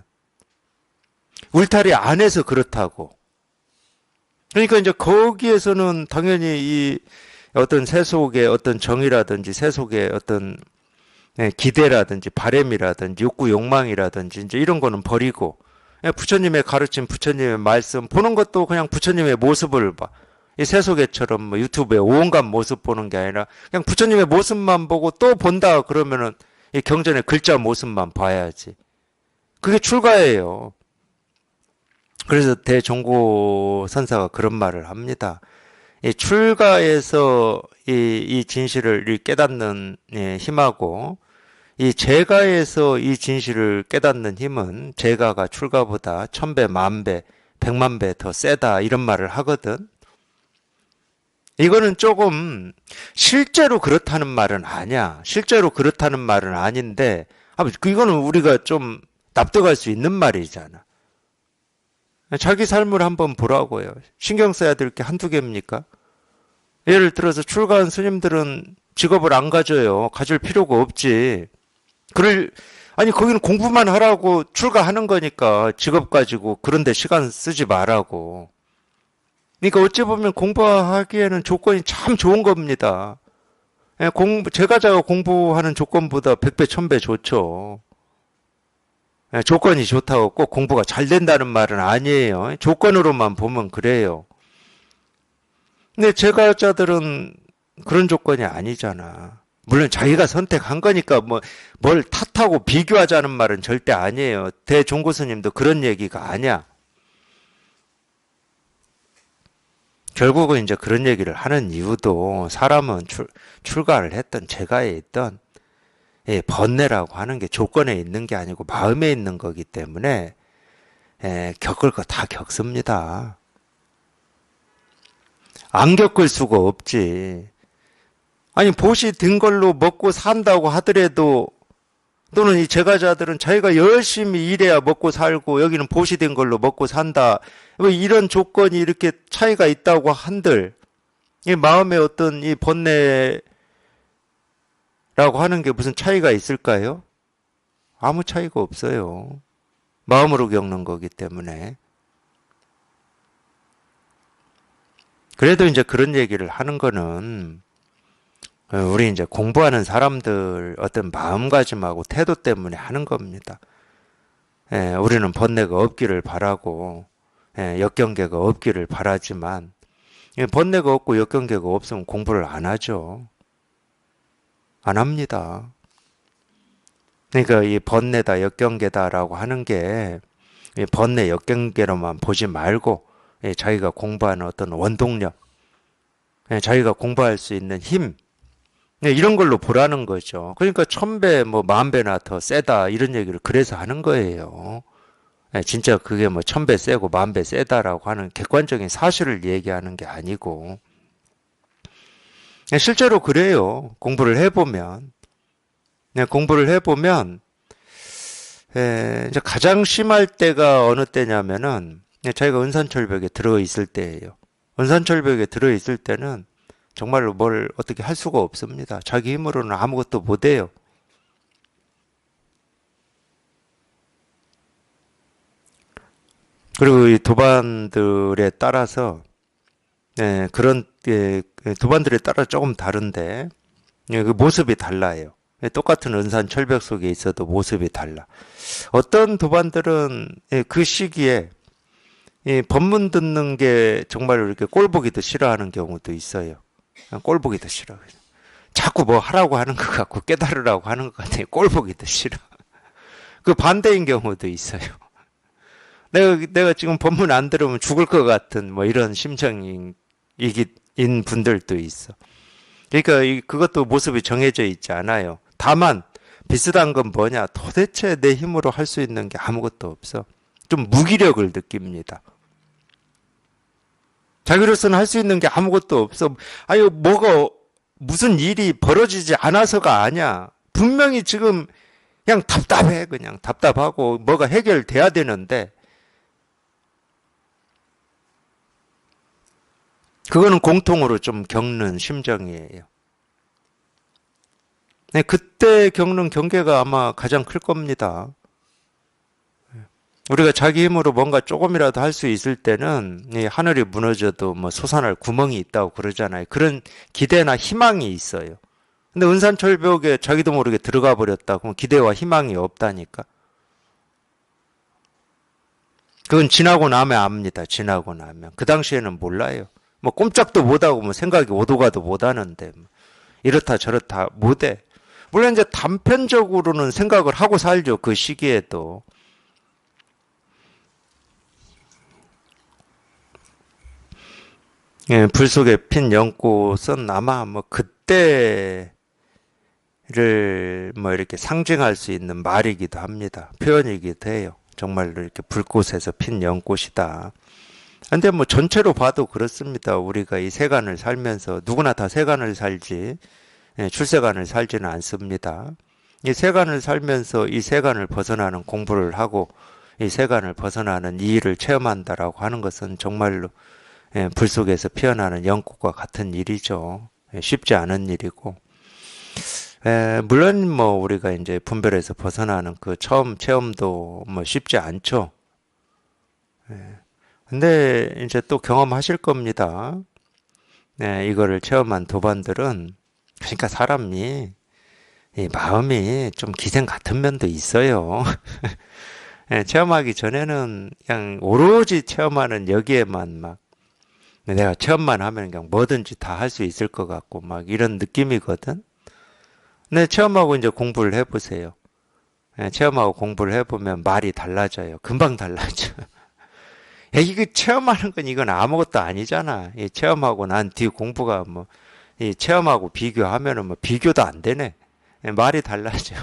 울타리 안에서 그렇다고. 그러니까 이제 거기에서는 당연히 이 어떤 세속의 어떤 정이라든지 세속의 어떤 예, 기대라든지 바램이라든지 욕구 욕망이라든지 이제 이런 거는 버리고 예, 부처님의 가르침 부처님의 말씀 보는 것도 그냥 부처님의 모습을 봐. 이 세속에처럼 뭐 유튜브에 온갖 모습 보는 게 아니라 그냥 부처님의 모습만 보고 또 본다 그러면은 이 경전의 글자 모습만 봐야지. 그게 출가예요. 그래서 대종고 선사가 그런 말을 합니다. 이 출가에서 이 진실을 깨닫는 예, 힘하고 이 재가에서 이 진실을 깨닫는 힘은 재가가 출가보다 1000배, 만배, 100만 배 더 세다 이런 말을 하거든. 이거는 조금 실제로 그렇다는 말은 아니야. 실제로 그렇다는 말은 아닌데 이거는 우리가 좀 납득할 수 있는 말이잖아. 자기 삶을 한번 보라고요. 신경 써야 될 게 한두 개입니까? 예를 들어서 출가한 스님들은 직업을 안 가져요. 가질 필요가 없지. 그럴, 아니, 거기는 공부만 하라고 출가하는 거니까 직업 가지고 그런데 시간 쓰지 말라고. 그러니까 어찌 보면 공부하기에는 조건이 참 좋은 겁니다. 예, 제가자가 공부하는 조건보다 100배, 1000배 좋죠. 예, 조건이 좋다고 꼭 공부가 잘 된다는 말은 아니에요. 조건으로만 보면 그래요. 근데 제가자들은 그런 조건이 아니잖아. 물론 자기가 선택한 거니까 뭐 뭘 탓하고 비교하자는 말은 절대 아니에요. 대종고 스님도 그런 얘기가 아니야. 결국은 이제 그런 얘기를 하는 이유도 사람은 출가를 했던 재가에 있던 예, 번뇌라고 하는 게 조건에 있는 게 아니고 마음에 있는 거기 때문에 예, 겪을 거 다 겪습니다. 안 겪을 수가 없지. 아니, 보시 든 걸로 먹고 산다고 하더라도, 또는 이 제과자들은 자기가 열심히 일해야 먹고 살고, 여기는 보시 된 걸로 먹고 산다. 왜 이런 조건이 이렇게 차이가 있다고 한들, 이 마음의 어떤 이 번뇌라고 하는 게 무슨 차이가 있을까요? 아무 차이가 없어요. 마음으로 겪는 거기 때문에. 그래도 이제 그런 얘기를 하는 거는, 우리 이제 공부하는 사람들 어떤 마음가짐하고 태도 때문에 하는 겁니다. 우리는 번뇌가 없기를 바라고, 역경계가 없기를 바라지만, 번뇌가 없고 역경계가 없으면 공부를 안 하죠. 안 합니다. 그러니까 이 번뇌다, 역경계다라고 하는 게, 이 번뇌, 역경계로만 보지 말고, 자기가 공부하는 어떤 원동력, 자기가 공부할 수 있는 힘, 이런 걸로 보라는 거죠. 그러니까 1000배, 뭐 10,000배나 더 세다 이런 얘기를 그래서 하는 거예요. 진짜 그게 뭐 1000배 세고 10,000배 세다라고 하는 객관적인 사실을 얘기하는 게 아니고 실제로 그래요. 공부를 해보면 이제 가장 심할 때가 어느 때냐면은 자기가 은산철벽에 들어있을 때예요. 은산철벽에 들어있을 때는 정말로 뭘 어떻게 할 수가 없습니다. 자기 힘으로는 아무것도 못해요. 그리고 이 도반들에 따라서 그런 도반들에 따라 조금 다른데 그 모습이 달라요. 똑같은 은산 철벽 속에 있어도 모습이 달라. 어떤 도반들은 그 시기에 법문 듣는 게 정말로 이렇게 꼴 보기도 싫어하는 경우도 있어요. 꼴 보기도 싫어. 자꾸 뭐 하라고 하는 것 같고 깨달으라고 하는 것 같아. 꼴 보기도 싫어. 그 반대인 경우도 있어요. 내가 지금 법문 안 들으면 죽을 것 같은 뭐 이런 심정인 분들도 있어. 그러니까 그것도 모습이 정해져 있지 않아요. 다만 비슷한 건 뭐냐? 도대체 내 힘으로 할 수 있는 게 아무것도 없어. 좀 무기력을 느낍니다. 자기로서는 할 수 있는 게 아무것도 없어. 아유, 무슨 일이 벌어지지 않아서가 아니야. 분명히 지금 그냥 답답해. 그냥 답답하고 뭐가 해결돼야 되는데, 그거는 공통으로 좀 겪는 심정이에요. 그때 겪는 경계가 아마 가장 클 겁니다. 우리가 자기 힘으로 뭔가 조금이라도 할 수 있을 때는 이 하늘이 무너져도 뭐 솟아날 구멍이 있다고 그러잖아요. 그런 기대나 희망이 있어요. 근데 은산철벽에 자기도 모르게 들어가 버렸다. 그럼 기대와 희망이 없다니까. 그건 지나고 나면 압니다. 지나고 나면. 그 당시에는 몰라요. 뭐 꼼짝도 못하고 뭐 생각이 오도 가도 못하는데 뭐 이렇다 저렇다 못해. 물론 이제 단편적으로는 생각을 하고 살죠. 그 시기에도. 불 속에 핀 연꽃은 아마 뭐 그때를 뭐 이렇게 상징할 수 있는 말이기도 합니다. 표현이기도 해요. 정말로 이렇게 불꽃에서 핀 연꽃이다. 근데 뭐 전체로 봐도 그렇습니다. 우리가 이 세간을 살면서 누구나 다 세간을 살지 출세간을 살지는 않습니다. 이 세간을 살면서 이 세간을 벗어나는 공부를 하고 이 세간을 벗어나는 이 일을 체험한다라고 하는 것은 정말로 불 속에서 피어나는 연꽃과 같은 일이죠. 쉽지 않은 일이고. 물론 뭐 우리가 이제 분별에서 벗어나는 그 처음 체험도 뭐 쉽지 않죠. 근데 이제 또 경험하실 겁니다. 이거를 체험한 도반들은 그러니까 사람이 이 마음이 좀 기생 같은 면도 있어요. 체험하기 전에는 그냥 오로지 체험하는 여기에만 막 내가 체험만 하면 그냥 뭐든지 다 할 수 있을 것 같고 막 이런 느낌이거든. 근데 체험하고 이제 공부를 해보세요. 체험하고 공부를 해보면 말이 달라져요. 금방 달라져. 야, 이거 체험하는 건 이건 아무것도 아니잖아. 이 체험하고 난 뒤 공부가 뭐, 이 체험하고 비교하면은 뭐 비교도 안 되네. 말이 달라져.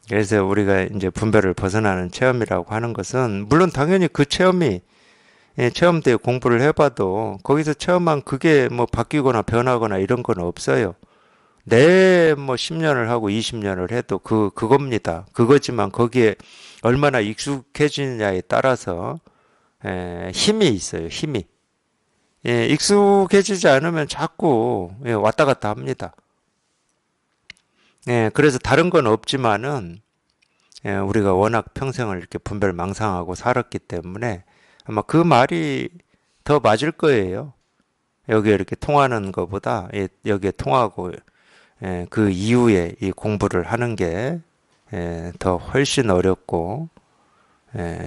그래서 우리가 이제 분별을 벗어나는 체험이라고 하는 것은, 물론 당연히 그 체험이 체험대회 공부를 해봐도 거기서 체험한 그게 뭐 바뀌거나 변하거나 이런 건 없어요. 뭐 10년을 하고 20년을 해도 그겁니다. 그거지만 거기에 얼마나 익숙해지느냐에 따라서 힘이 있어요. 힘이. 익숙해지지 않으면 자꾸 왔다 갔다 합니다. 그래서 다른 건 없지만은 우리가 워낙 평생을 이렇게 분별망상하고 살았기 때문에 아마 그 말이 더 맞을 거예요. 여기에 이렇게 통하는 것보다 여기에 통하고 그 이후에 이 공부를 하는 게 더 훨씬 어렵고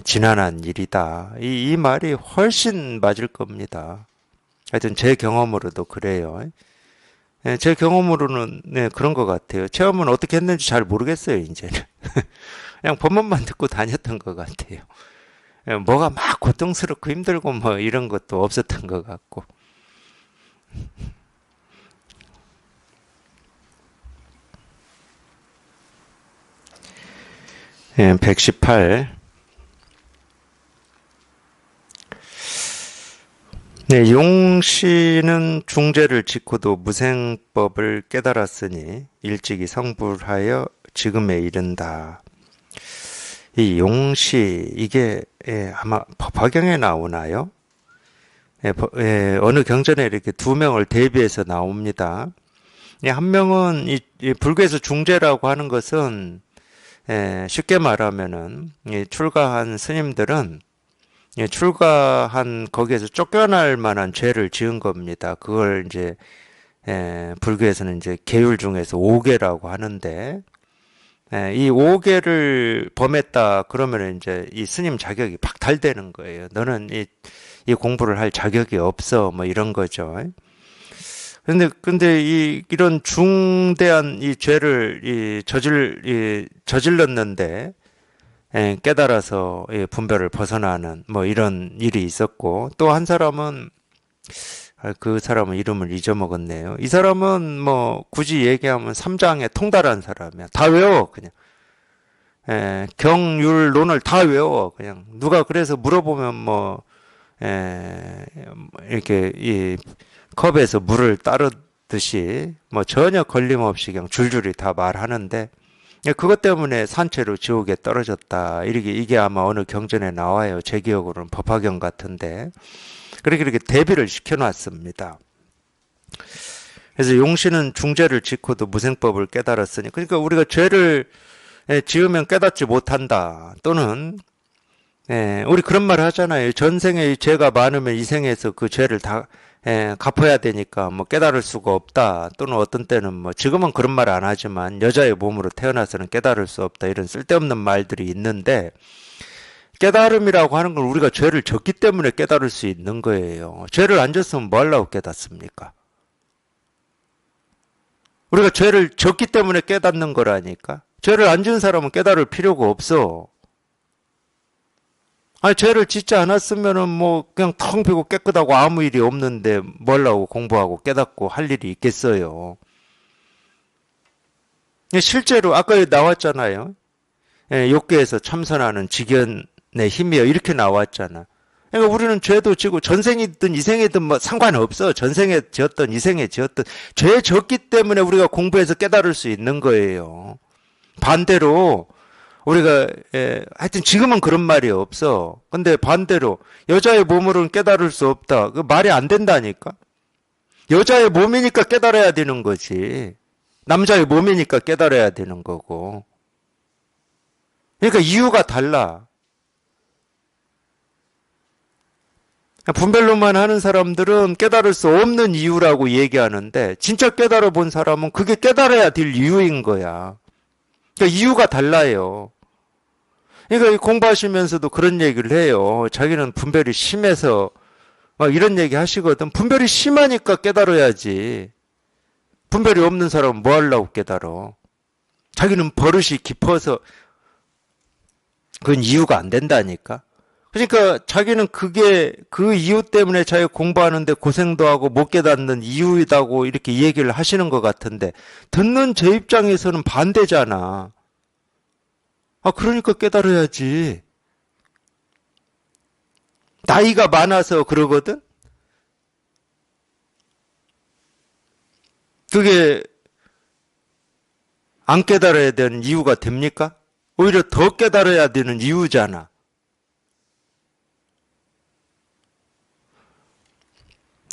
지난한 일이다. 이 말이 훨씬 맞을 겁니다. 하여튼 제 경험으로도 그래요. 제 경험으로는 그런 것 같아요. 체험은 어떻게 했는지 잘 모르겠어요, 이제는. 그냥 법문만 듣고 다녔던 것 같아요. 뭐가 막 고통스럽고 힘들고 뭐 이런 것도 없었던 것 같고. 118. 네, 용씨는 중죄를 짓고도 무생법을 깨달았으니 일찍이 성불하여 지금에 이른다. 이 용씨 이게 아마 법화경에 나오나요? 어느 경전에 이렇게 두 명을 대비해서 나옵니다. 한 명은 이 불교에서 중죄라고 하는 것은 쉽게 말하면은 출가한 스님들은 출가한 거기에서 쫓겨날 만한 죄를 지은 겁니다. 그걸 이제 불교에서는 이제 계율 중에서 5계라고 하는데 이 5계를 범했다 그러면 이제 이 스님 자격이 박탈되는 거예요. 너는 이 공부를 할 자격이 없어 뭐 이런 거죠. 근데 이런 중대한 이 죄를 저질렀는데 깨달아서 분별을 벗어나는 뭐 이런 일이 있었고 또 한 사람은 그 사람은 이름을 잊어먹었네요. 이 사람은 뭐 굳이 얘기하면 삼장에 통달한 사람이야. 다 외워 그냥. 경율론을 다 외워 그냥. 누가 그래서 물어보면 뭐 이렇게 이 컵에서 물을 따르듯이 뭐 전혀 걸림없이 그냥 줄줄이 다 말하는데 그것 때문에 산채로 지옥에 떨어졌다. 이게 아마 어느 경전에 나와요. 제 기억으로는 법화경 같은데. 그렇게 대비를 시켜놨습니다. 그래서 용씨는 중죄를 짓고도 무생법을 깨달았으니, 그러니까 우리가 죄를 지으면 깨닫지 못한다. 또는 우리 그런 말 하잖아요. 전생에 죄가 많으면 이 생에서 그 죄를 다 갚아야 되니까 뭐 깨달을 수가 없다. 또는 어떤 때는 뭐 지금은 그런 말 안 하지만 여자의 몸으로 태어나서는 깨달을 수 없다. 이런 쓸데없는 말들이 있는데 깨달음이라고 하는 건 우리가 죄를 졌기 때문에 깨달을 수 있는 거예요. 죄를 안 졌으면 뭐 하려고 깨닫습니까? 우리가 죄를 졌기 때문에 깨닫는 거라니까. 죄를 안 지은 사람은 깨달을 필요가 없어. 아니, 죄를 짓지 않았으면은 뭐 그냥 텅 비고 깨끗하고 아무 일이 없는데 뭘 하고 공부하고 깨닫고 할 일이 있겠어요. 실제로 아까 나왔잖아요. 욕계에서 참선하는 직연의 힘이요. 이렇게 나왔잖아. 그러니까 우리는 죄도 지고 전생이든 이생이든 뭐 상관없어. 전생에 지었든 이생에 지었든 죄 졌기 때문에 우리가 공부해서 깨달을 수 있는 거예요. 반대로 우리가 하여튼 지금은 그런 말이 없어. 근데 반대로 여자의 몸으로는 깨달을 수 없다. 그 말이 안 된다니까. 여자의 몸이니까 깨달아야 되는 거지. 남자의 몸이니까 깨달아야 되는 거고. 그러니까 이유가 달라. 분별로만 하는 사람들은 깨달을 수 없는 이유라고 얘기하는데 진짜 깨달아 본 사람은 그게 깨달아야 될 이유인 거야. 그러니까 이유가 달라요. 그러니까 공부하시면서도 그런 얘기를 해요. 자기는 분별이 심해서 막 이런 얘기 하시거든. 분별이 심하니까 깨달아야지. 분별이 없는 사람은 뭐 하려고 깨달아. 자기는 버릇이 깊어서 그건 이유가 안 된다니까. 그러니까 자기는 그게 그 이유 때문에 자기 공부하는데 고생도 하고 못 깨닫는 이유이다고 이렇게 얘기를 하시는 것 같은데 듣는 제 입장에서는 반대잖아. 그러니까 깨달아야지. 나이가 많아서 그러거든? 그게 안 깨달아야 되는 이유가 됩니까? 오히려 더 깨달아야 되는 이유잖아.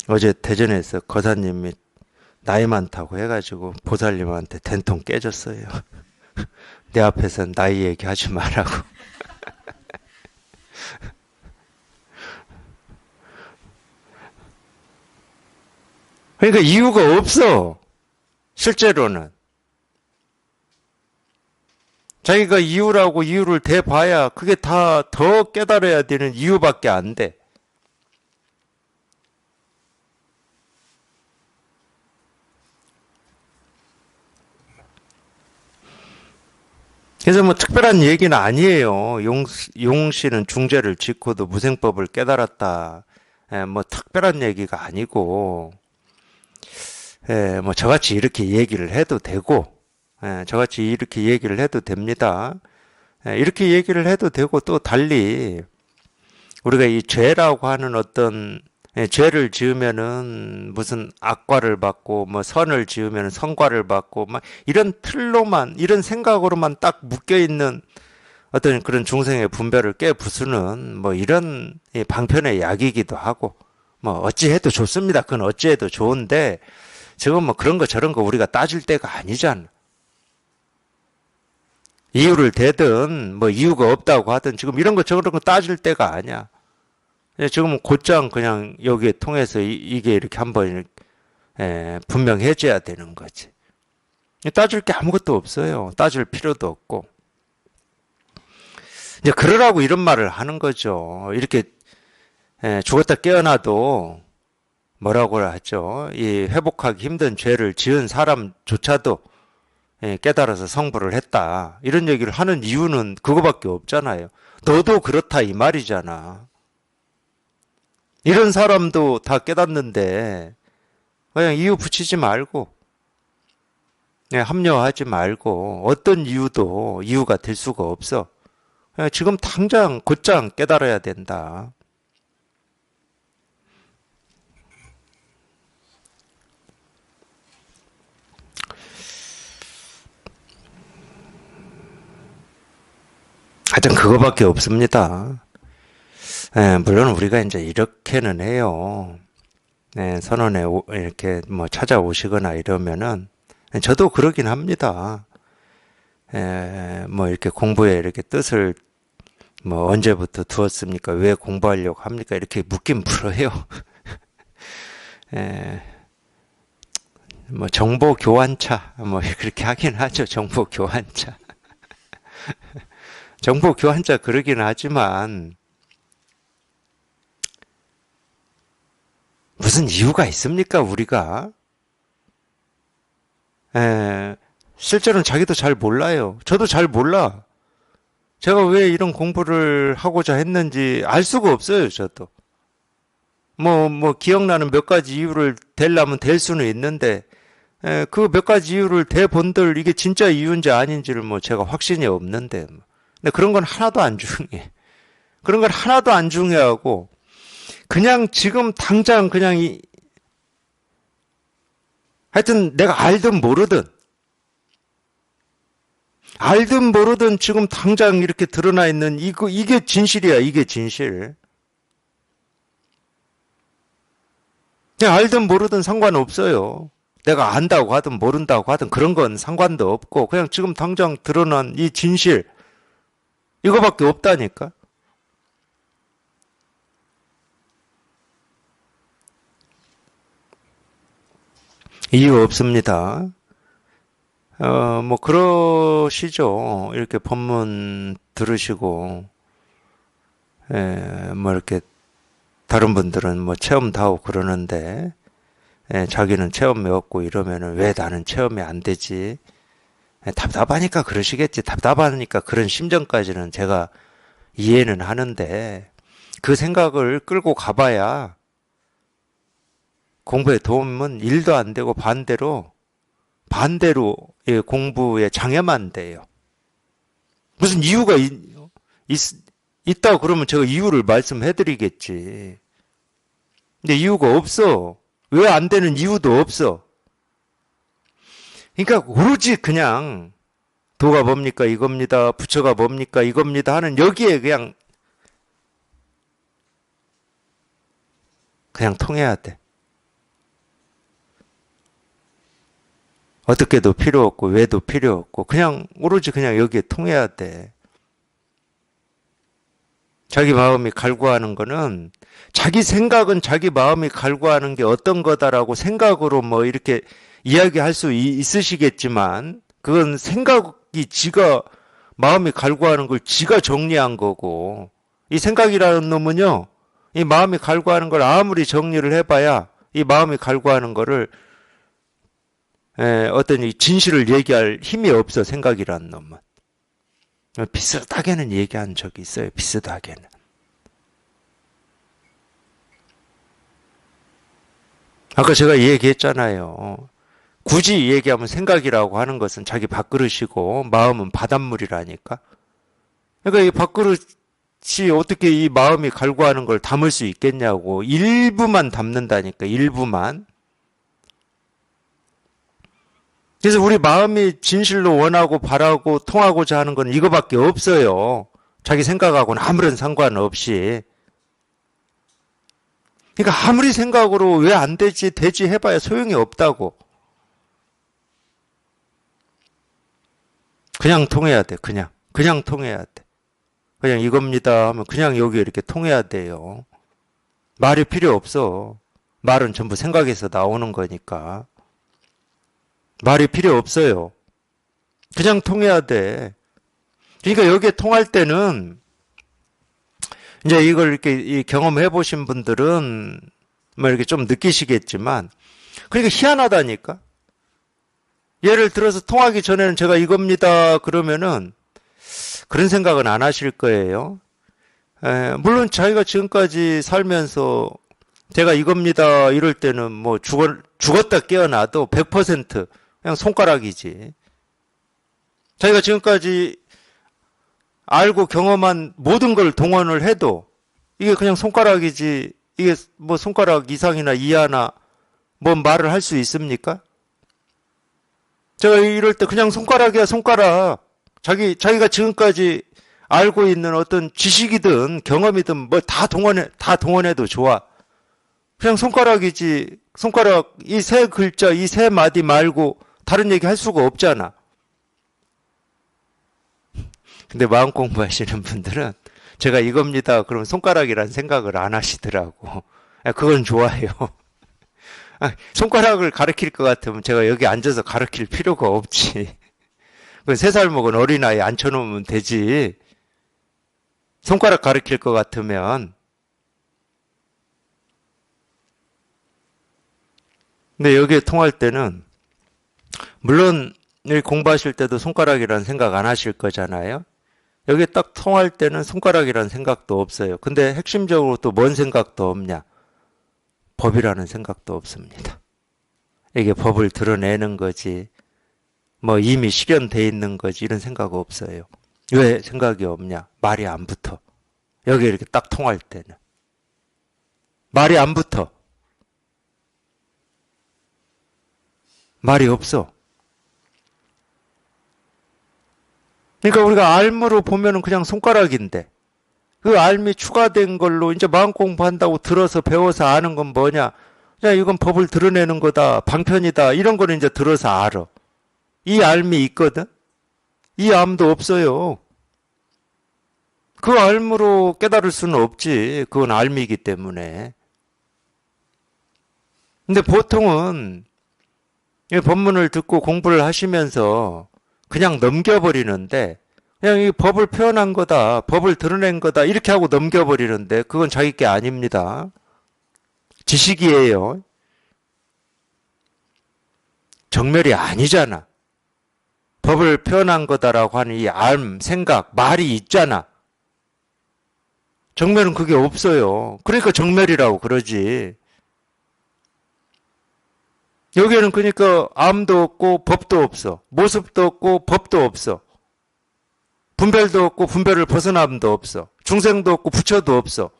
어제 대전에서 거사님이 나이 많다고 해가지고 보살님한테 된통 깨졌어요. 내 앞에서 나이 얘기하지 말라고. 그러니까 이유가 없어. 실제로는. 자기가 이유라고 이유를 대봐야 그게 다 더 깨달아야 되는 이유밖에 안 돼. 그래서 뭐 특별한 얘기는 아니에요. 용 씨는 중죄를 짓고도 무생법을 깨달았다. 뭐 특별한 얘기가 아니고, 뭐 저같이 이렇게 얘기를 해도 되고, 저같이 이렇게 얘기를 해도 됩니다. 이렇게 얘기를 해도 되고 또 달리 우리가 이 죄라고 하는 어떤 죄를 지으면은 무슨 악과를 받고 뭐 선을 지으면 선과를 받고 막 이런 틀로만 이런 생각으로만 딱 묶여 있는 어떤 그런 중생의 분별을 깨부수는 뭐 이런 방편의 약이기도 하고 뭐 어찌해도 좋습니다. 그건 어찌해도 좋은데 지금 뭐 그런 거 저런 거 우리가 따질 때가 아니잖아. 이유를 대든 뭐 이유가 없다고 하든 지금 이런 거 저런 거 따질 때가 아니야. 지금은 곧장 그냥 여기에 통해서 이게 이렇게 한번 분명해져야 되는 거지. 따질 게 아무것도 없어요. 따질 필요도 없고. 이제 그러라고 이런 말을 하는 거죠. 이렇게 죽었다 깨어나도 뭐라고 하죠? 이 회복하기 힘든 죄를 지은 사람조차도 깨달아서 성불을 했다. 이런 얘기를 하는 이유는 그거밖에 없잖아요. 너도 그렇다 이 말이잖아. 이런 사람도 다 깨닫는데 그냥 이유 붙이지 말고 합리화하지 말고 어떤 이유도 이유가 될 수가 없어. 그냥 지금 당장 곧장 깨달아야 된다. 하여튼 그거밖에 없습니다. 물론 우리가 이제 이렇게는 해요. 선원에 이렇게 뭐 찾아오시거나 이러면은 저도 그러긴 합니다. 뭐 이렇게 공부에 이렇게 뜻을 뭐 언제부터 두었습니까? 왜 공부하려고 합니까? 이렇게 묻긴 물어요. 에, 뭐 정보 교환차 뭐 그렇게 하긴 하죠. 정보 교환차. 정보 교환차 그러긴 하지만 무슨 이유가 있습니까? 우리가 실제로는 자기도 잘 몰라요. 저도 잘 몰라. 제가 왜 이런 공부를 하고자 했는지 알 수가 없어요, 저도. 뭐, 기억나는 몇 가지 이유를 대려면 댈 수는 있는데, 그 몇 가지 이유를 대본들 이게 진짜 이유인지 아닌지를 뭐 제가 확신이 없는데. 뭐. 근데 그런 건 하나도 안 중요해. 그런 건 하나도 안 중요하고, 그냥 지금 당장 그냥 하여튼 내가 알든 모르든 지금 당장 이렇게 드러나 있는 이게 진실이야, 이게 진실. 그냥 알든 모르든 상관없어요. 내가 안다고 하든 모른다고 하든 그런 건 상관도 없고, 그냥 지금 당장 드러난 이 진실, 이거밖에 없다니까? 이유 없습니다. 뭐, 그러시죠. 이렇게 법문 들으시고, 뭐, 이렇게, 다른 분들은 뭐, 체험 다 하고 그러는데, 자기는 체험이 없고 이러면은 왜 나는 체험이 안 되지? 답답하니까 그러시겠지. 답답하니까 그런 심정까지는 제가 이해는 하는데, 그 생각을 끌고 가봐야 공부에 도움은 일도 안 되고 반대로 공부에 장애만 돼요. 무슨 이유가 있다 그러면 제가 이유를 말씀해 드리겠지. 근데 이유가 없어. 왜 안 되는 이유도 없어. 그러니까 오로지 그냥 도가 뭡니까 이겁니다. 부처가 뭡니까 이겁니다 하는 여기에 그냥 통해야 돼. 어떻게도 필요 없고 왜도 필요 없고 그냥 오로지 그냥 여기에 통해야 돼. 자기 마음이 갈구하는 거는 자기 생각은 자기 마음이 갈구하는 게 어떤 거다라고 생각으로 뭐 이렇게 이야기할 수 있으시겠지만 그건 생각이 지가 마음이 갈구하는 걸 지가 정리한 거고 이 생각이라는 놈은요 이 마음이 갈구하는 걸 아무리 정리를 해봐야 이 마음이 갈구하는 거를 어떤 이 진실을 얘기할 힘이 없어 생각이라는 놈은. 비슷하게는 얘기한 적이 있어요. 비슷하게는. 아까 제가 얘기했잖아요. 굳이 얘기하면 생각이라고 하는 것은 자기 밥그릇이고 마음은 바닷물이라니까. 그러니까 이 밥그릇이 어떻게 이 마음이 갈구하는 걸 담을 수 있겠냐고. 일부만 담는다니까. 일부만. 그래서 우리 마음이 진실로 원하고 바라고 통하고자 하는 건 이거밖에 없어요. 자기 생각하고는 아무런 상관없이. 그러니까 아무리 생각으로 왜 안 되지 되지 해봐야 소용이 없다고. 그냥 통해야 돼. 그냥 통해야 돼. 그냥 이겁니다 하면 그냥 여기 이렇게 통해야 돼요. 말이 필요 없어. 말은 전부 생각에서 나오는 거니까. 말이 필요 없어요. 그냥 통해야 돼. 그러니까 여기에 통할 때는 이제 이걸 이렇게 경험해 보신 분들은 뭐 이렇게 좀 느끼시겠지만 그러니까 희한하다니까. 예를 들어서 통하기 전에는 제가 이겁니다 그러면은 그런 생각은 안 하실 거예요. 물론 자기가 지금까지 살면서 제가 이겁니다 이럴 때는 뭐 죽었다 깨어나도 100% 그냥 손가락이지. 자기가 지금까지 알고 경험한 모든 걸 동원을 해도 이게 그냥 손가락이지. 이게 뭐 손가락 이상이나 이하나 뭐 말을 할 수 있습니까? 제가 이럴 때 그냥 손가락이야 손가락. 자기가 지금까지 알고 있는 어떤 지식이든 경험이든 뭐 다 동원해도 좋아. 그냥 손가락이지. 손가락 이 세 글자 이 세 마디 말고 다른 얘기 할 수가 없잖아. 근데 마음 공부하시는 분들은 제가 이겁니다. 그럼 손가락이란 생각을 안 하시더라고. 그건 좋아요. 손가락을 가르칠 것 같으면 제가 여기 앉아서 가르칠 필요가 없지. 3살 먹은 어린아이 앉혀놓으면 되지. 손가락 가르칠 것 같으면. 근데 여기에 통할 때는 물론 공부하실 때도 손가락이라는 생각 안 하실 거잖아요. 여기 딱 통할 때는 손가락이라는 생각도 없어요. 근데 핵심적으로 또 뭔 생각도 없냐? 법이라는 생각도 없습니다. 이게 법을 드러내는 거지. 뭐 이미 실현돼 있는 거지. 이런 생각 없어요. 왜 생각이 없냐? 말이 안 붙어. 여기 이렇게 딱 통할 때는. 말이 안 붙어. 말이 없어. 그러니까 우리가 알무로 보면은 그냥 손가락인데 그 알미 추가된 걸로 이제 마음 공부한다고 들어서 배워서 아는 건 뭐냐? 그냥 이건 법을 드러내는 거다. 방편이다. 이런 거는 이제 들어서 알아. 이 알미 있거든? 이 암도 없어요. 그 알무로 깨달을 수는 없지. 그건 알미이기 때문에. 근데 보통은 이 법문을 듣고 공부를 하시면서 그냥 넘겨버리는데 그냥 이 법을 표현한 거다. 법을 드러낸 거다. 이렇게 하고 넘겨버리는데 그건 자기 게 아닙니다. 지식이에요. 정멸이 아니잖아. 법을 표현한 거다라고 하는 이 생각, 말이 있잖아. 정멸은 그게 없어요. 그러니까 정멸이라고 그러지. 여기에는 그러니까 암도 없고 법도 없어. 모습도 없고 법도 없어. 분별도 없고 분별을 벗어남도 없어. 중생도 없고 부처도 없어.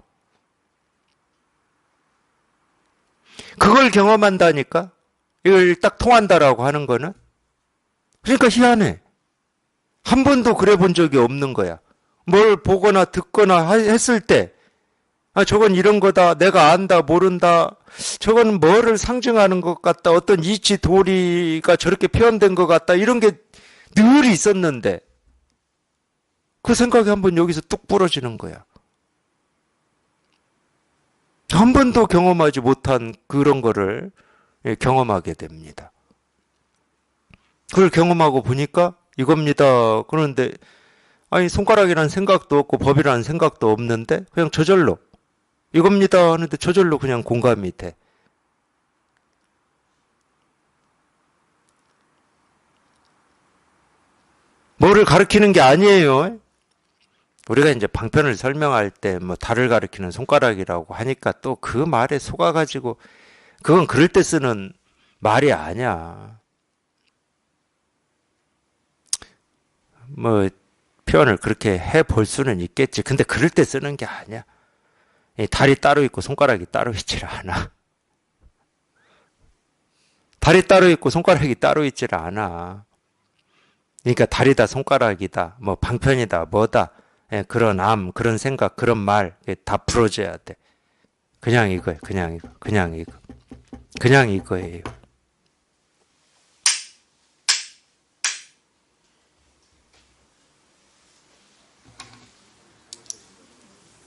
그걸 경험한다니까? 이걸 딱 통한다라고 하는 거는? 그러니까 희한해. 한 번도 그래 본 적이 없는 거야. 뭘 보거나 듣거나 했을 때, 아, 저건 이런 거다. 내가 안다, 모른다. 저건 뭐를 상징하는 것 같다. 어떤 이치 도리가 저렇게 표현된 것 같다. 이런 게 늘 있었는데, 그 생각이 한번 여기서 뚝 부러지는 거야. 한 번도 경험하지 못한 그런 거를 경험하게 됩니다. 그걸 경험하고 보니까 이겁니다. 그런데 아니 손가락이라는 생각도 없고 법이라는 생각도 없는데 그냥 저절로 이겁니다 하는데 저절로 그냥 공감이 돼. 뭐를 가리키는 게 아니에요. 우리가 이제 방편을 설명할 때 뭐 달을 가리키는 손가락이라고 하니까 또 그 말에 속아가지고 그건 그럴 때 쓰는 말이 아니야. 뭐 표현을 그렇게 해 볼 수는 있겠지. 근데 그럴 때 쓰는 게 아니야. 이 달이 따로 있고 손가락이 따로 있질 않아. 달이 따로 있고 손가락이 따로 있질 않아. 그러니까 달이다 손가락이다 뭐 방편이다 뭐다 그런 그런 생각 그런 말 다 풀어줘야 돼. 그냥 이거예요. 그냥 이거. 그냥 이거. 그냥 이거예요.